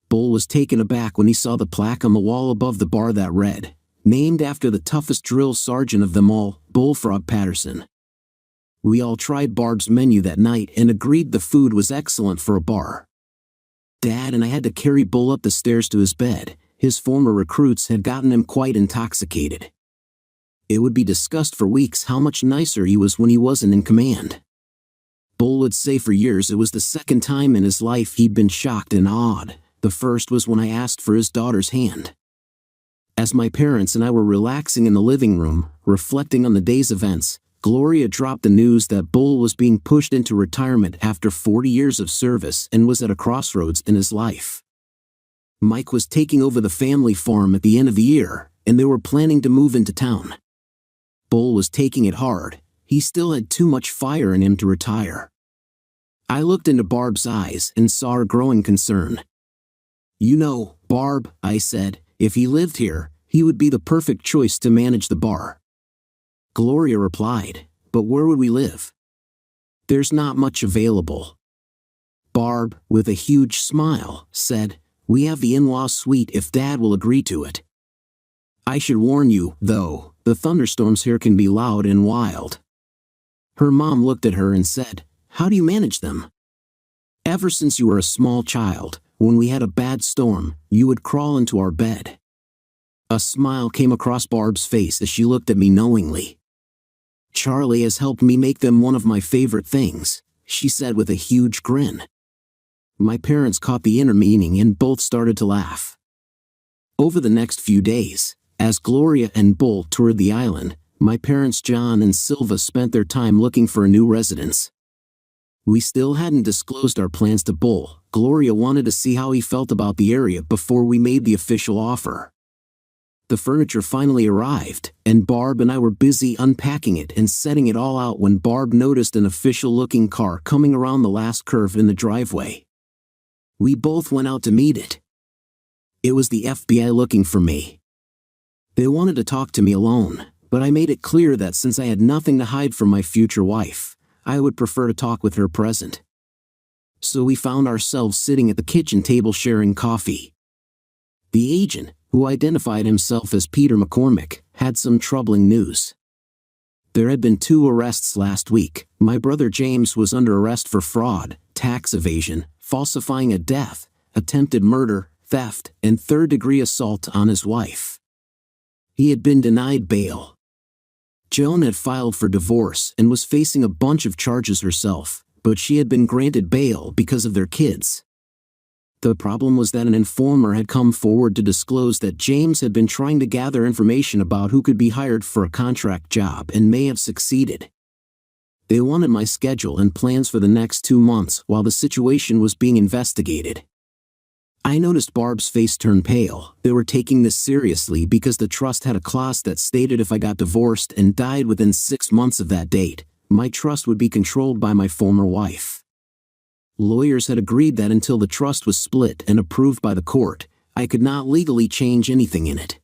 Speaker 1: Bull was taken aback when he saw the plaque on the wall above the bar that read, "Named after the toughest drill sergeant of them all, Bullfrog Patterson." We all tried Barb's menu that night and agreed the food was excellent for a bar. Dad and I had to carry Bull up the stairs to his bed. His former recruits had gotten him quite intoxicated. It would be discussed for weeks how much nicer he was when he wasn't in command. Bull would say for years it was the second time in his life he'd been shocked and awed. The first was when I asked for his daughter's hand. As my parents and I were relaxing in the living room, reflecting on the day's events, Gloria dropped the news that Bull was being pushed into retirement after 40 years of service and was at a crossroads in his life. Mike was taking over the family farm at the end of the year, and they were planning to move into town. Bull was taking it hard. He still had too much fire in him to retire. I looked into Barb's eyes and saw her growing concern. "You know, Barb," I said, "if he lived here, he would be the perfect choice to manage the bar." Gloria replied, "But where would we live? There's not much available." Barb, with a huge smile, said, "We have the in-law suite if Dad will agree to it. I should warn you, though, the thunderstorms here can be loud and wild." Her mom looked at her and said, "How do you manage them?" "Ever since you were a small child, when we had a bad storm, you would crawl into our bed." A smile came across Barb's face as she looked at me knowingly. "Charlie has helped me make them one of my favorite things," she said with a huge grin. My parents caught the inner meaning and both started to laugh. Over the next few days, as Gloria and Bull toured the island, my parents John and Silva spent their time looking for a new residence. We still hadn't disclosed our plans to Bull. Gloria wanted to see how he felt about the area before we made the official offer. The furniture finally arrived, and Barb and I were busy unpacking it and setting it all out when Barb noticed an official-looking car coming around the last curve in the driveway. We both went out to meet it. It was the FBI looking for me. They wanted to talk to me alone, but I made it clear that since I had nothing to hide from my future wife, I would prefer to talk with her present. So we found ourselves sitting at the kitchen table sharing coffee. The agent, who identified himself as Peter McCormick, had some troubling news. There had been 2 arrests last week. My brother James was under arrest for fraud, tax evasion, falsifying a death, attempted murder, theft, and third-degree assault on his wife. He had been denied bail. Joan had filed for divorce and was facing a bunch of charges herself, but she had been granted bail because of their kids. The problem was that an informer had come forward to disclose that James had been trying to gather information about who could be hired for a contract job and may have succeeded. They wanted my schedule and plans for the next 2 months while the situation was being investigated. I noticed Barb's face turn pale. They were taking this seriously because the trust had a clause that stated if I got divorced and died within 6 months of that date, my trust would be controlled by my former wife. Lawyers had agreed that until the trust was split and approved by the court, I could not legally change anything in it.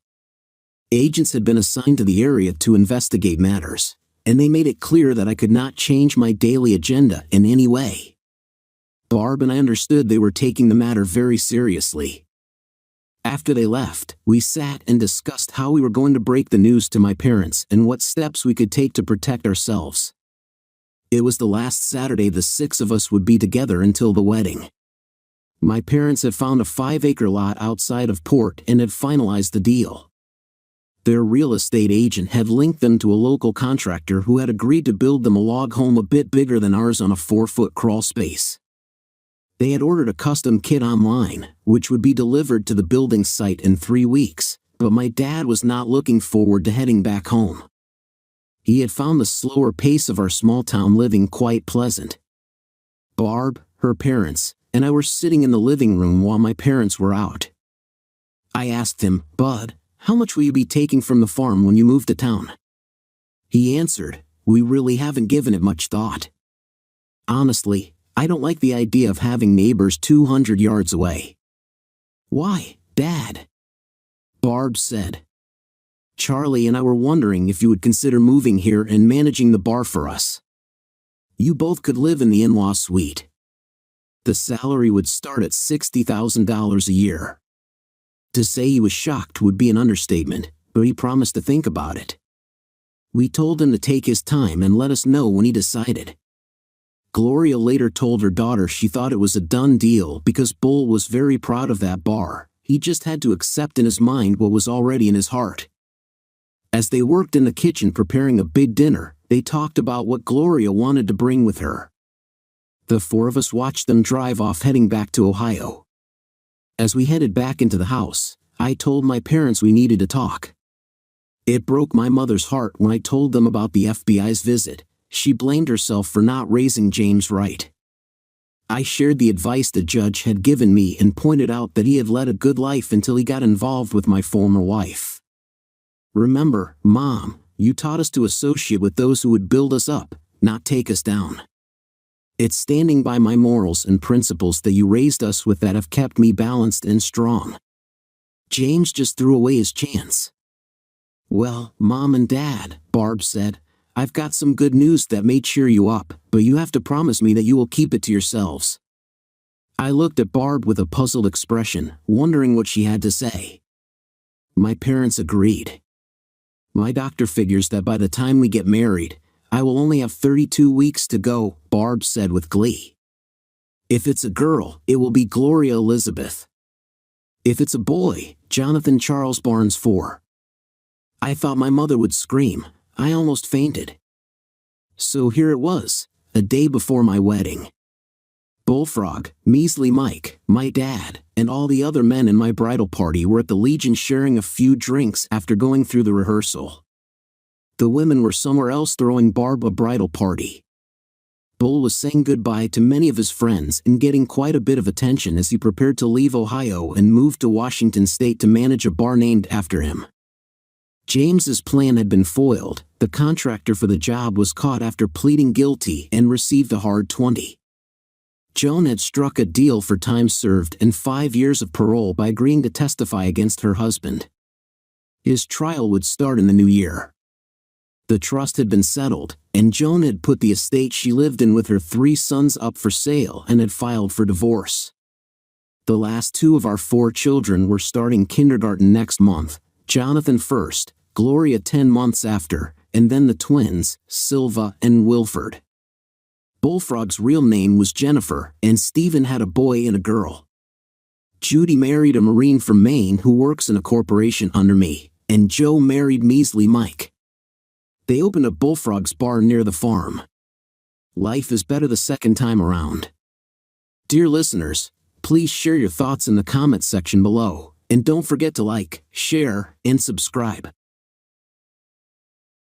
Speaker 1: Agents had been assigned to the area to investigate matters, and they made it clear that I could not change my daily agenda in any way. Barb and I understood they were taking the matter very seriously. After they left, we sat and discussed how we were going to break the news to my parents and what steps we could take to protect ourselves. It was the last Saturday the 6 of us would be together until the wedding. My parents had found a 5-acre lot outside of Port and had finalized the deal. Their real estate agent had linked them to a local contractor who had agreed to build them a log home a bit bigger than ours on a 4-foot crawl space. They had ordered a custom kit online, which would be delivered to the building site in 3 weeks, but my dad was not looking forward to heading back home. He had found the slower pace of our small-town living quite pleasant. Barb, her parents, and I were sitting in the living room while my parents were out. I asked him, "Bud, how much will you be taking from the farm when you move to town?" He answered, "We really haven't given it much thought. Honestly, I don't like the idea of having neighbors 200 yards away." "Why, Dad?" Barb said. "Charlie and I were wondering if you would consider moving here and managing the bar for us. You both could live in the in-law suite. The salary would start at $60,000 a year." To say he was shocked would be an understatement, but he promised to think about it. We told him to take his time and let us know when he decided. Gloria later told her daughter she thought it was a done deal because Bull was very proud of that bar. He just had to accept in his mind what was already in his heart. As they worked in the kitchen preparing a big dinner, they talked about what Gloria wanted to bring with her. The 4 of us watched them drive off heading back to Ohio. As we headed back into the house, I told my parents we needed to talk. It broke my mother's heart when I told them about the FBI's visit. She blamed herself for not raising James right. I shared the advice the judge had given me and pointed out that he had led a good life until he got involved with my former wife. "Remember, Mom, you taught us to associate with those who would build us up, not take us down. It's standing by my morals and principles that you raised us with that have kept me balanced and strong." James just threw away his chance. "Well, Mom and Dad," Barb said, "I've got some good news that may cheer you up, but you have to promise me that you will keep it to yourselves." I looked at Barb with a puzzled expression, wondering what she had to say. My parents agreed. "My doctor figures that by the time we get married, I will only have 32 weeks to go," Barb said with glee. "If it's a girl, it will be Gloria Elizabeth. If it's a boy, Jonathan Charles Barnes IV." I thought my mother would scream. I almost fainted. So here it was, a day before my wedding. Bullfrog, Measly Mike, my dad, and all the other men in my bridal party were at the Legion sharing a few drinks after going through the rehearsal. The women were somewhere else throwing Barb a bridal party. Bull was saying goodbye to many of his friends and getting quite a bit of attention as he prepared to leave Ohio and move to Washington State to manage a bar named after him. James's plan had been foiled. The contractor for the job was caught after pleading guilty and received a hard 20. Joan had struck a deal for time served and 5 years of parole by agreeing to testify against her husband. His trial would start in the new year. The trust had been settled, and Joan had put the estate she lived in with her 3 sons up for sale and had filed for divorce. The last 2 of our 4 children were starting kindergarten next month, Jonathan first, Gloria 10 months after, and then the twins, Silva and Wilford. Bullfrog's real name was Jennifer, and Stephen had a boy and a girl. Judy married a Marine from Maine who works in a corporation under me, and Joe married Measly Mike. They opened a Bullfrog's bar near the farm. Life is better the second time around. Dear listeners, please share your thoughts in the comments section below, and don't forget to like, share, and subscribe.